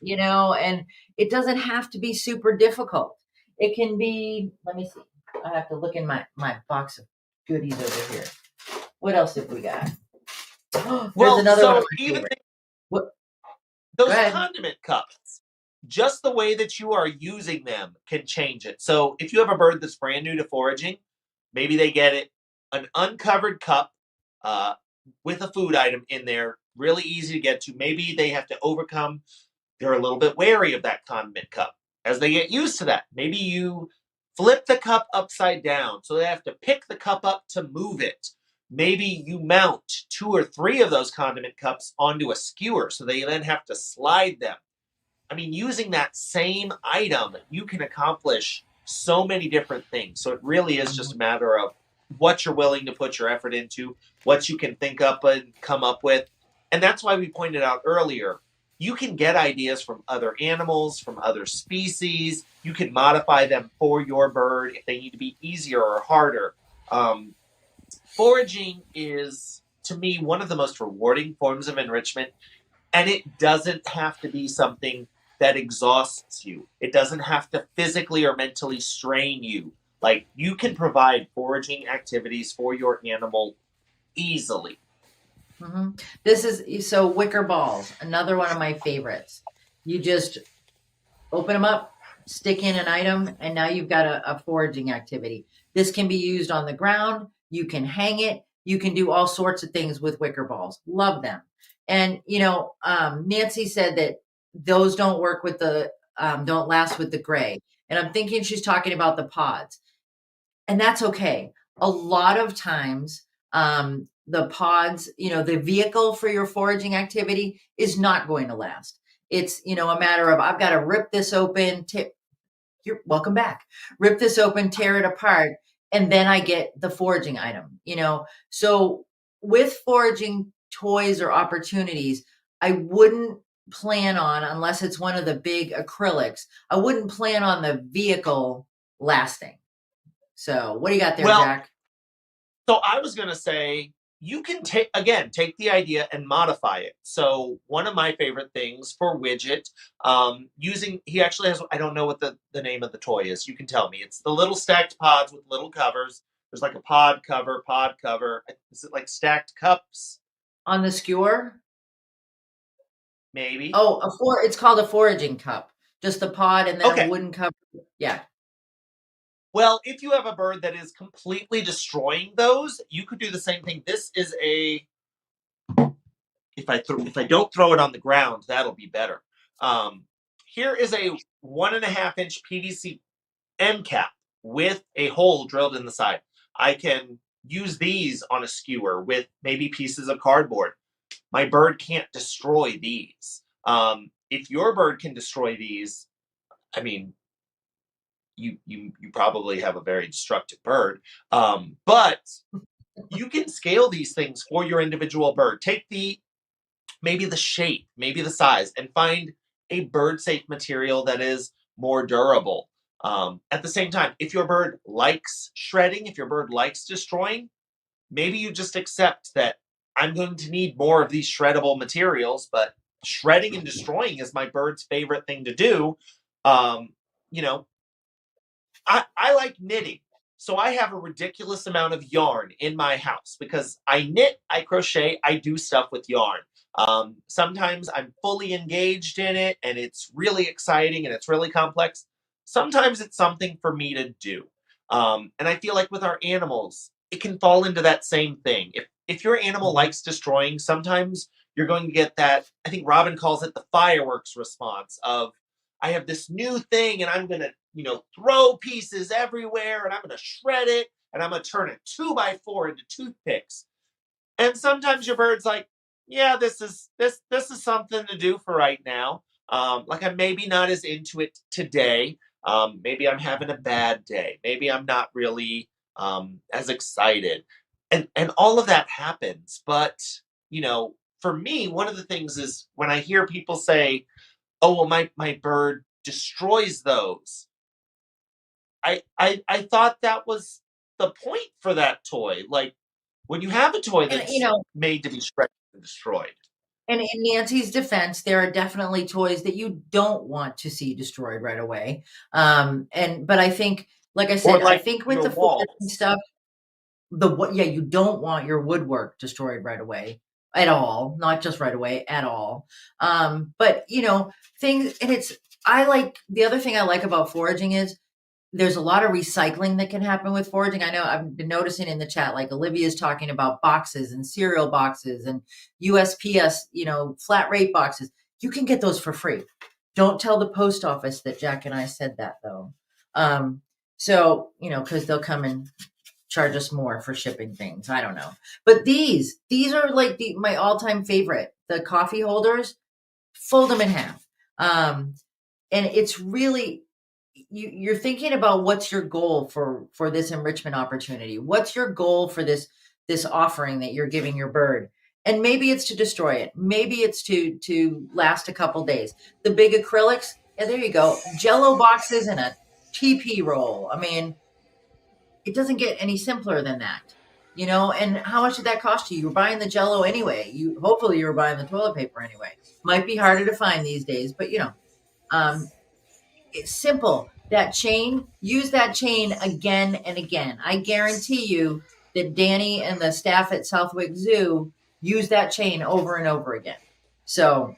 and it doesn't have to be super difficult. It can be, let me see. I have to look in my box of goodies over here. What else have we got? There's Well, another one of so my even favorites. What? Go those ahead. condiment cups, just the way that you are using them can change it. So if you have a bird that's brand new to foraging, maybe they get it an uncovered cup uh, with a food item in there, really easy to get to. Maybe they have to overcome, they're a little bit wary of that condiment cup. As they get used to that, maybe you flip the cup upside down so they have to pick the cup up to move it. Maybe you mount 2 or 3 of those condiment cups onto a skewer so they then have to slide them. I mean, using that same item, you can accomplish so many different things. So it really is just a matter of what you're willing to put your effort into, what you can think up and come up with. And that's why we pointed out earlier, you can get ideas from other animals, from other species. You can modify them for your bird if they need to be easier or harder. Um, Foraging is, to me, one of the most rewarding forms of enrichment, and it doesn't have to be something that exhausts you. It doesn't have to physically or mentally strain you. Like, you can provide foraging activities for your animal easily. This is so Wicker Balls, another one of my favorites. You just open them up, stick in an item, and now you've got a foraging activity. This can be used on the ground. You can hang it. You can do all sorts of things with Wicker Balls. Love them. And Nancy said that those don't work with don't last with the gray. And I'm thinking she's talking about the pods, and that's okay. A lot of times, the pods, the vehicle for your foraging activity is not going to last. It's, a matter of, I've got to rip this open. You're welcome back. Rip this open, tear it apart, and then I get the foraging item. So with foraging toys or opportunities, I wouldn't plan on, unless it's one of the big acrylics, I wouldn't plan on the vehicle lasting. So what do you got there, Well, Jack? so I was going to say, you can take the idea and modify it. So one of my favorite things for Widget, using, he actually has, I don't know what the name of the toy is. You can tell me. It's the little stacked pods with little covers. There's like a pod cover. Is it like stacked cups? On the skewer? Maybe. Oh, it's called a foraging cup. Just the pod and then a Okay. wooden cover. Yeah. Well, if you have a bird that is completely destroying those, you could do the same thing. This is a, if I don't throw it on the ground, that'll be better. Um, Here is a 1.5-inch PVC end cap with a hole drilled in the side. I can use these on a skewer with maybe pieces of cardboard. My bird can't destroy these. If your bird can destroy these, I mean, you probably have a very destructive bird. But you can scale these things for your individual bird. Take maybe the shape, maybe the size, and find a bird safe material that is more durable. At the same time, if your bird likes shredding, if your bird likes destroying, maybe you just accept that I'm going to need more of these shreddable materials, but shredding and destroying is my bird's favorite thing to do. Um, you know, I like knitting. So I have a ridiculous amount of yarn in my house because I knit, I crochet, I do stuff with yarn. Sometimes I'm fully engaged in it and it's really exciting and it's really complex. Sometimes it's something for me to do. And I feel like with our animals, it can fall into that same thing. If your animal likes destroying, sometimes you're going to get that. I think Robin calls it the fireworks response of, I have this new thing and I'm gonna, throw pieces everywhere and I'm gonna shred it and I'm gonna turn a 2x4 into toothpicks. And sometimes your bird's like, yeah, this is something to do for right now. Like, I'm maybe not as into it today. Maybe I'm having a bad day. Maybe I'm not really as excited. And all of that happens. But, for me, one of the things is when I hear people say, oh, well, my bird destroys those. I thought that was the point for that toy. Like, when you have a toy And that's made to be shredded and destroyed. And in Nancy's defense, there are definitely toys that you don't want to see destroyed right away. But I think, like I Or said, I like think with your the foraging walls. stuff, yeah, you don't want your woodwork destroyed right away at all, not just right away at all. But things, and it's, I like, the other thing I like about foraging is there's a lot of recycling that can happen with foraging. I know I've been noticing in the chat, like Olivia's talking about boxes and cereal boxes and USPS, flat rate boxes. You can get those for free. Don't tell the post office that Jack and I said that though. Because they'll come and charge us more for shipping things. I don't know. But these are like my all-time favorite. The coffee holders, fold them in half. And it's really, you're thinking about what's your goal for this enrichment opportunity. What's your goal for this offering that you're giving your bird? And maybe it's to destroy it. Maybe it's to last a couple days. The big acrylics, yeah, there you go. Jello boxes and a TP roll. I mean, it doesn't get any simpler than that. And how much did that cost you? You were buying the Jello anyway. Hopefully you were buying the toilet paper anyway. Might be harder to find these days, but um, it's simple. That chain, use that chain again and again. I guarantee you that Danny and the staff at Southwick Zoo use that chain over and over again. So,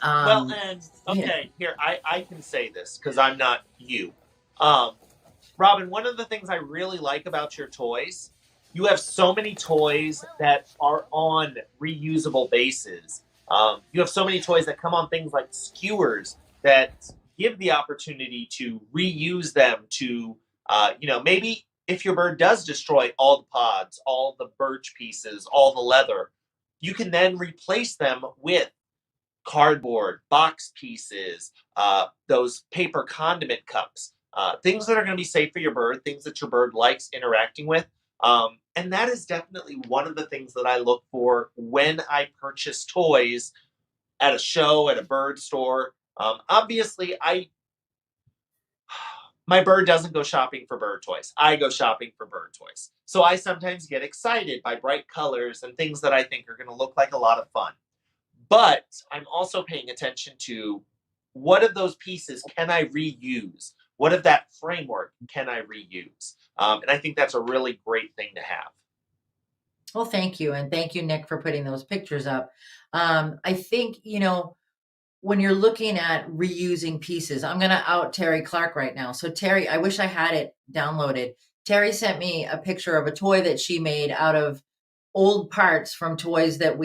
Well, um, and you know, okay, here I can say this because I'm not you. Um, Robin, one of the things I really like about your toys, you have so many toys that are on reusable bases. You have so many toys that come on things like skewers that give the opportunity to reuse them to, maybe if your bird does destroy all the pods, all the birch pieces, all the leather, you can then replace them with cardboard, box pieces, those paper condiment cups, things that are going to be safe for your bird, things that your bird likes interacting with. And that is definitely one of the things that I look for when I purchase toys at a show, at a bird store. Obviously, my bird doesn't go shopping for bird toys. I go shopping for bird toys. So I sometimes get excited by bright colors and things that I think are going to look like a lot of fun. But I'm also paying attention to what of those pieces can I reuse? What of that framework can I reuse? And I think that's a really great thing to have. well, thank you. And thank you, Nick, for putting those pictures up. I think, when you're looking at reusing pieces, I'm going to out Terry Clark right now. So Terry, I wish I had it downloaded. Terry sent me a picture of a toy that she made out of old parts from toys that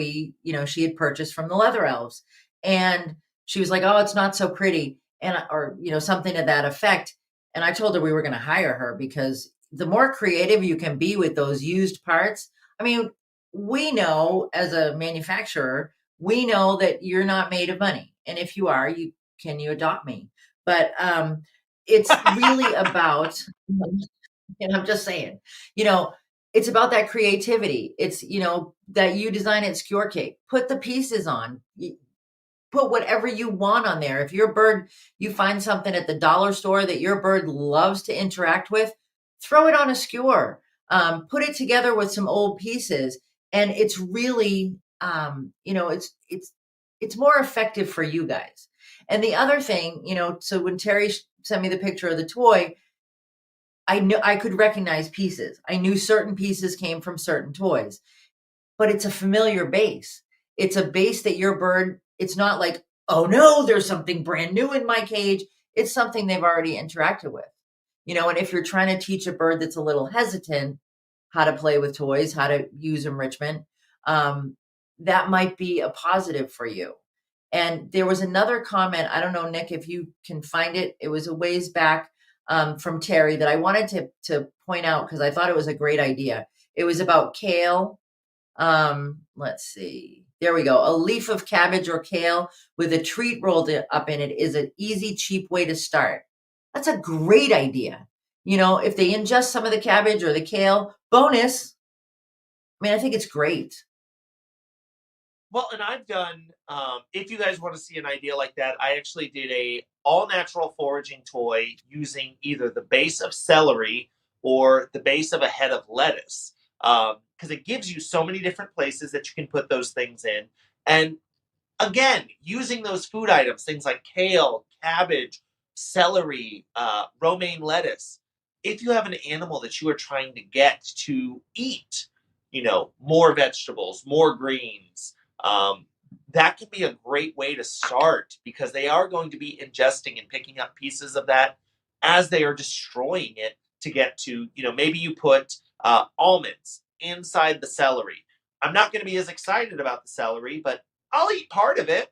she had purchased from the Leather Elves. And she was like, "Oh, it's not so pretty." Or something to that effect. And I told her we were going to hire her because the more creative you can be with those used parts, I mean, we know as a manufacturer, we know that you're not made of money. And if you are, you adopt me? But it's really about, and I'm just saying, you know, it's about that creativity. It's, that you design it skewer cake. Put the pieces on. Put whatever you want on there. If your bird, you find something at the dollar store that your bird loves to interact with, throw it on a skewer. Put it together with some old pieces, and it's really, it's more effective for you guys. And the other thing, so when Terry sent me the picture of the toy, I knew I could recognize pieces. I knew certain pieces came from certain toys, but it's a familiar base. It's a base that your bird, it's not like, oh no, there's something brand new in my cage. It's something they've already interacted with. And if you're trying to teach a bird that's a little hesitant how to play with toys, how to use enrichment, that might be a positive for you. And there was another comment. I don't know, Nick, if you can find it. It was a ways back from Terry that I wanted to point out because I thought it was a great idea. It was about kale. Let's see. There we go. A leaf of cabbage or kale with a treat rolled up in it is an easy, cheap way to start. That's a great idea. If they ingest some of the cabbage or the kale, bonus. I mean, I think it's great. Well, and I've done. If you guys want to see an idea like that, I actually did a all natural foraging toy using either the base of celery or the base of a head of lettuce, because it gives you so many different places that you can put those things in. And again, using those food items, things like kale, cabbage, celery, romaine lettuce. If you have an animal that you are trying to get to eat, more vegetables, more greens, um, that can be a great way to start because they are going to be ingesting and picking up pieces of that as they are destroying it to get to, maybe you put almonds inside the celery. I'm not going to be as excited about the celery, but I'll eat part of it.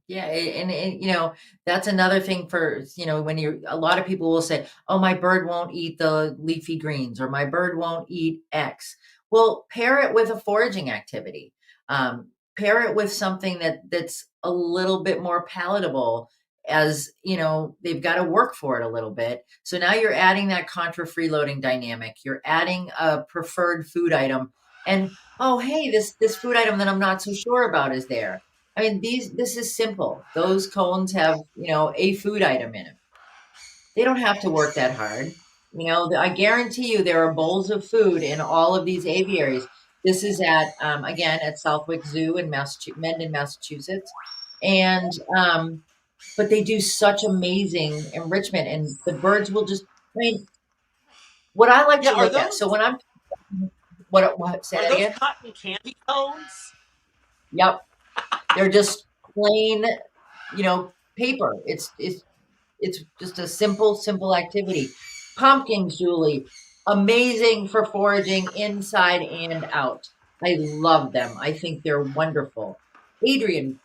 Yeah, that's another thing for, when a lot of people will say, "Oh, my bird won't eat the leafy greens," or "My bird won't eat X." Well, pair it with a foraging activity. Pair it with something that's a little bit more palatable, as, they've got to work for it a little bit. So now you're adding that contra freeloading dynamic. You're adding a preferred food item, and, oh, hey, this food item that I'm not so sure about is there. I mean, this is simple. Those cones have, a food item in them. They don't have to work that hard. I guarantee you there are bowls of food in all of these aviaries. This is again, at Southwick Zoo in Mendon, Massachusetts. And, but they do such amazing enrichment, and the birds will just, I mean, what I like Yeah, to look at. So when I'm, say are that those again? cotton candy cones? Yep. They're just plain, paper. It's just a simple activity. Pumpkins, Julie, amazing for foraging inside and out. I love them. I think they're wonderful. Adrian,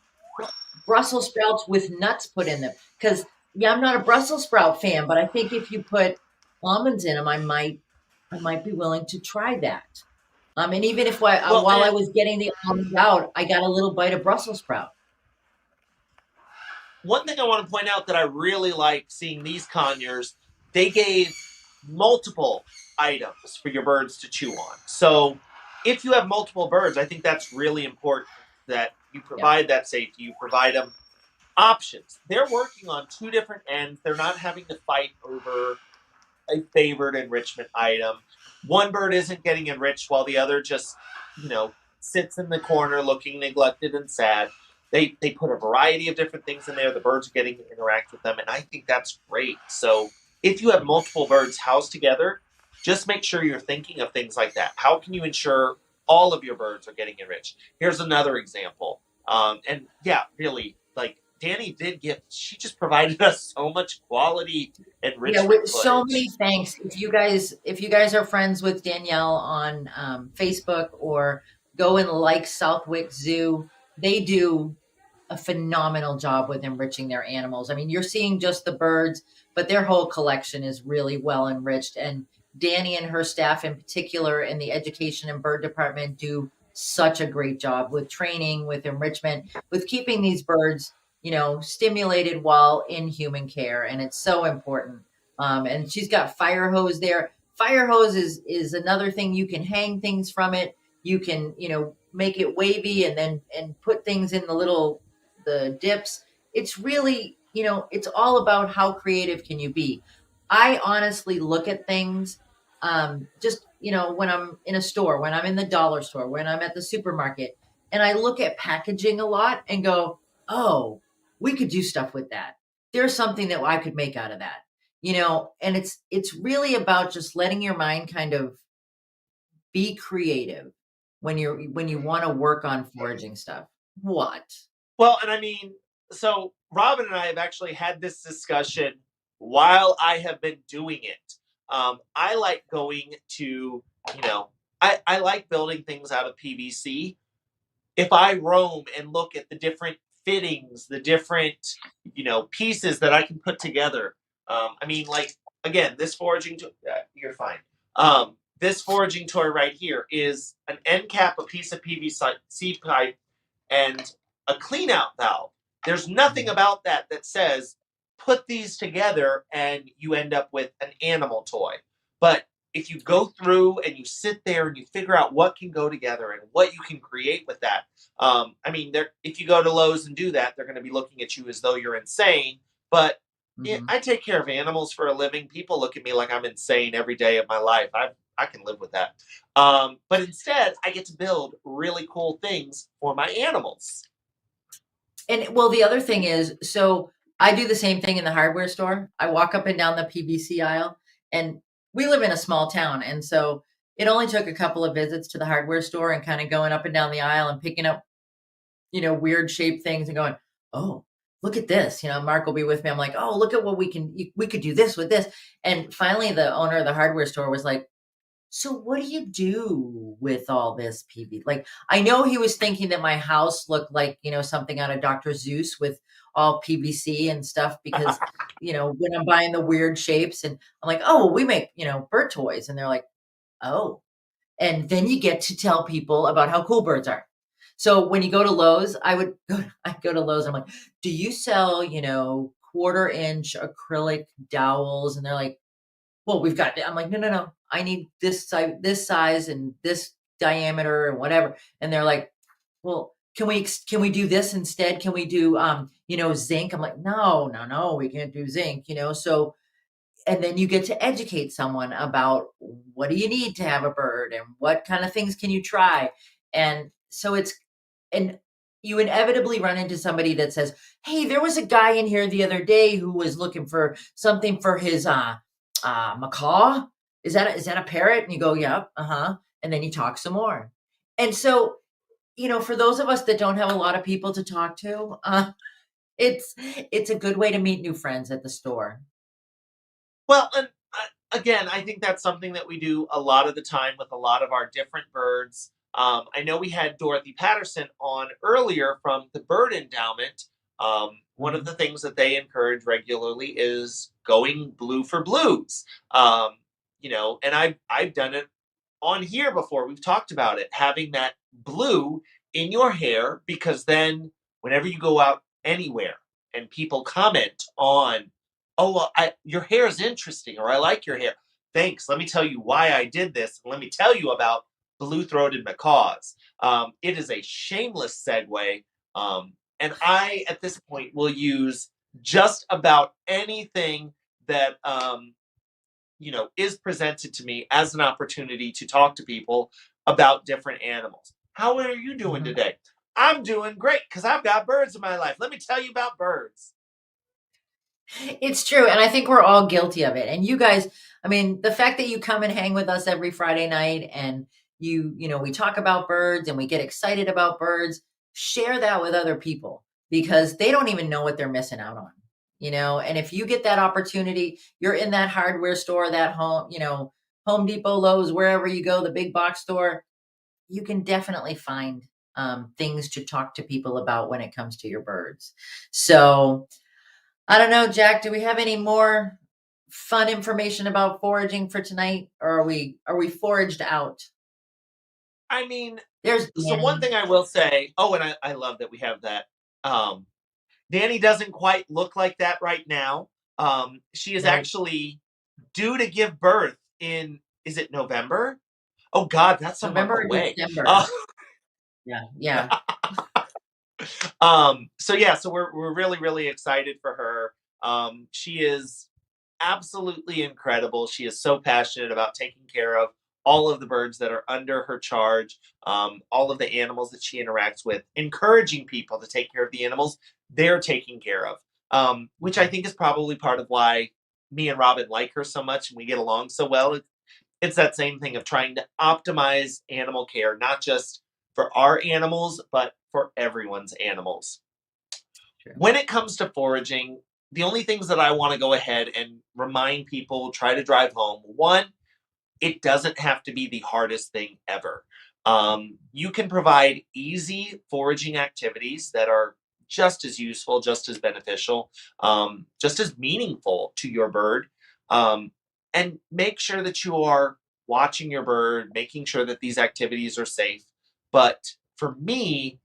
Brussels sprouts with nuts put in them. Because, yeah, I'm not a Brussels sprout fan, but I think if you put almonds in them, I might be willing to try that. And even if Well, while I and was getting the almonds out, I got a little bite of Brussels sprout. one thing I want to point out that I really like seeing these conures, they gave multiple items for your birds to chew on. So if you have multiple birds, I think that's really important that you Yeah. provide that safety, you provide them options. They're working on two different ends. They're not having to fight over a favored enrichment item. One bird isn't getting enriched while the other just, sits in the corner looking neglected and sad. They put a variety of different things in there. The birds are getting to interact with them, and I think that's great. So if you have multiple birds housed together, just make sure you're thinking of things like that. How can you ensure all of your birds are getting enriched? Here's another example. And yeah, really, like Danny did give, she just provided us so much quality Yeah, enrichment with so footage. many thanks. If you guys are friends with Danielle on Facebook, or go and like Southwick Zoo, they do a phenomenal job with enriching their animals. I mean, you're seeing just the birds, but their whole collection is really well enriched. And Danny and her staff, in particular, in the education and bird department, do such a great job with training, with enrichment, with keeping these birds, stimulated while in human care. And it's so important. And she's got fire hose there. Fire hose is another thing. You can hang things from it. You can, make it wavy, and put things in the dips. It's really, it's all about how creative can you be. I honestly look at things, just, when I'm in a store, when I'm in the dollar store, when I'm at the supermarket, and I look at packaging a lot and go, oh, we could do stuff with that. There's something that I could make out of that. And it's really about just letting your mind kind of be creative when you want to work on foraging stuff. What? Well, and I mean, so Robin and I have actually had this discussion while I have been doing it. I like going to, I like building things out of PVC. If I roam and look at the different fittings, the different, pieces that I can put together. I mean, like, again, this foraging toy, you're fine. This foraging toy right here is an end cap, a piece of PVC pipe, and a clean out valve. There's nothing about that that says put these together and you end up with an animal toy. But if you go through and you sit there and you figure out what can go together and what you can create with that, I mean, if you go to Lowe's and do that, they're going to be looking at you as though you're insane. But Mhm. I take care of animals for a living. People look at me like I'm insane every day of my life. I can live with that. But instead, I get to build really cool things for my animals. And well, the other thing is, so I do the same thing in the hardware store. I walk up and down the PVC aisle, and we live in a small town, and so it only took a couple of visits to the hardware store and kind of going up and down the aisle and picking up, weird shaped things and going, "Oh, look at this." Mark will be with me. I'm like, "Oh, look at what we could do this with this." And finally the owner of the hardware store was like, "So what do you do with all this PV?" Like, I know he was thinking that my house looked like, something out of Dr. Zeus with all PVC and stuff because, when I'm buying the weird shapes and I'm like, "Oh, we make, bird toys." And they're like, "Oh." And then you get to tell people about how cool birds are. So when you go to Lowe's, I go to Lowe's, I'm like, "Do you sell, 1/4 inch acrylic dowels?" And they're like, "Well, we've got," I'm like, "No, no, no. I need this size and this diameter and whatever." And they're like, "Well, can we do this instead? Can we do, zinc?" I'm like, "No, no, no, we can't do zinc." So and then you get to educate someone about what do you need to have a bird and what kind of things can you try. And so and you inevitably run into somebody that says, "Hey, there was a guy in here the other day who was looking for something for his macaw. Is that a parrot?" And you go, "Yep, uh-huh." And then you talk some more. And so, for those of us that don't have a lot of people to talk to, it's a good way to meet new friends at the store. Well, and again, I think that's something that we do a lot of the time with a lot of our different birds. I know we had Dorothy Patterson on earlier from the Bird Endowment. One of Mhm. the things that they encourage regularly is going blue for blues. And I've done it on here before. We've talked about it, having that blue in your hair, because then whenever you go out anywhere and people comment on, "Oh, well, your hair is interesting," or "I like your hair. Thanks. Let me tell you why I did this. And let me tell you about blue throated macaws." It is a shameless segue. And I, at this point, will use just about anything that is presented to me as an opportunity to talk to people about different animals. How are you doing Mhm. today? I'm doing great because I've got birds in my life. Let me tell you about birds. It's true, and I think we're all guilty of it. And you guys, I mean, the fact that you come and hang with us every Friday night and we talk about birds and we get excited about birds, share that with other people because they don't even know what they're missing out on. And if you get that opportunity, you're in that hardware store, that Home Depot, Lowe's, wherever you go, the big box store, you can definitely find things to talk to people about when it comes to your birds. So, I don't know, Jack, do we have any more fun information about foraging for tonight, or are we foraged out? I mean, There's so one Danny. thing I will say, oh, and I love that we have that. Danny doesn't quite look like that right now. She is No, actually due to give birth in, is it November? Oh, God, that's a month November or away. December. Yeah, yeah. So yeah, so we're really really excited for her. She is absolutely incredible. She is so passionate about taking care of all of the birds that are under her charge, all of the animals that she interacts with, encouraging people to take care of the animals they're taking care of, which I Mhm. think is probably part of why me and Robin like her so much and we get along so well. It's that same thing of trying to optimize animal care, not just for our animals, but for everyone's animals. True. When it comes to foraging, the only things that I want to go ahead and remind people, try to drive home, one, it doesn't have to be the hardest thing ever. You can provide easy foraging activities that are just as useful, just as beneficial, just as meaningful to your bird. Um, and make sure that you are watching your bird, making sure that these activities are safe. But for me,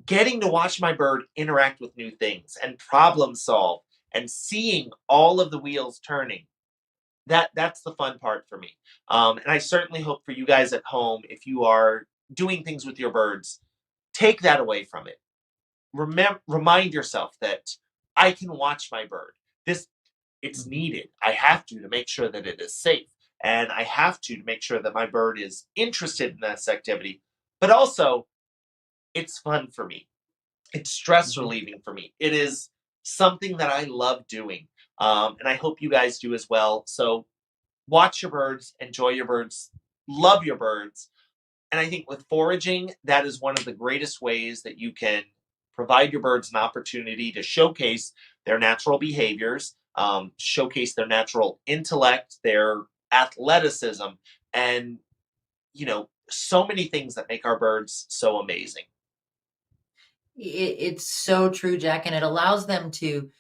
getting to watch my bird interact with new things and problem solve and seeing all of the wheels turning, that's the fun part for me. And I certainly hope for you guys at home, if you are doing things with your birds, take that away from it. Remind yourself that I can watch my bird. This It's Mhm. needed. I have to make sure that it is safe. And I have to make sure that my bird is interested in this activity. But also, it's fun for me. It's stress Mhm. relieving for me. It is something that I love doing. And I hope you guys do as well. So watch your birds, enjoy your birds, love your birds. And I think with foraging, that is one of the greatest ways that you can provide your birds an opportunity to showcase their natural behaviors, showcase their natural intellect, their athleticism, and, so many things that make our birds so amazing. It's so true, Jack, and it allows them to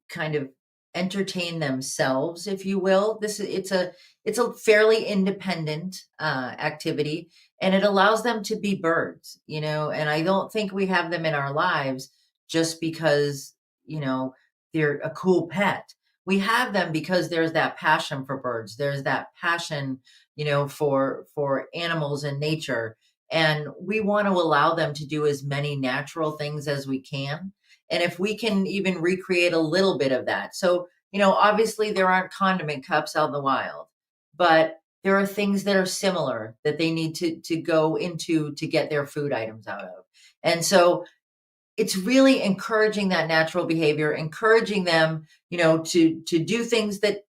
kind of entertain themselves, if you will. It's a fairly independent activity, and it allows them to be birds, And I don't think we have them in our lives just because you know they're a cool pet. We have them because there's that passion for birds. There's that passion, for animals and nature, and we want to allow them to do as many natural things as we can. And if we can even recreate a little bit of that. So, obviously there aren't condiment cups out in the wild, but there are things that are similar that they need to go into to get their food items out of. And so it's really encouraging that natural behavior, encouraging them, to do things that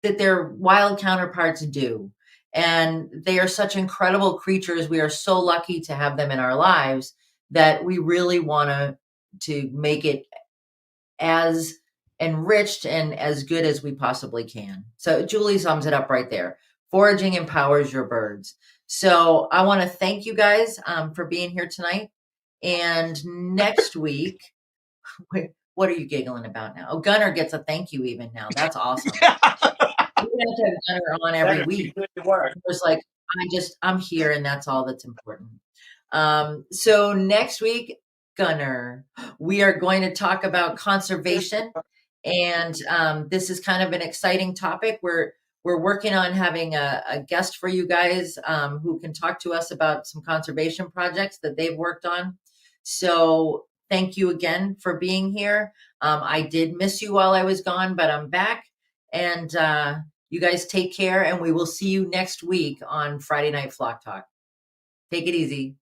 their wild counterparts do. And they are such incredible creatures. We are so lucky to have them in our lives that we really want to make it as enriched and as good as we possibly can. So Julie sums it up right there. Foraging empowers your birds. So I want to thank you guys for being here tonight. And next week, wait, what are you giggling about now? Oh, Gunnar gets a thank you even now. That's awesome. We have to have Gunnar on every Better keep week. doing your work. Just like I'm here and that's all that's important. So next week, Gunnar, we are going to talk about conservation. And this is kind of an exciting topic. We're working on having a guest for you guys who can talk to us about some conservation projects that they've worked on. So thank you again for being here. I did miss you while I was gone, but I'm back. And you guys take care, and we will see you next week on Friday Night Flock Talk. Take it easy.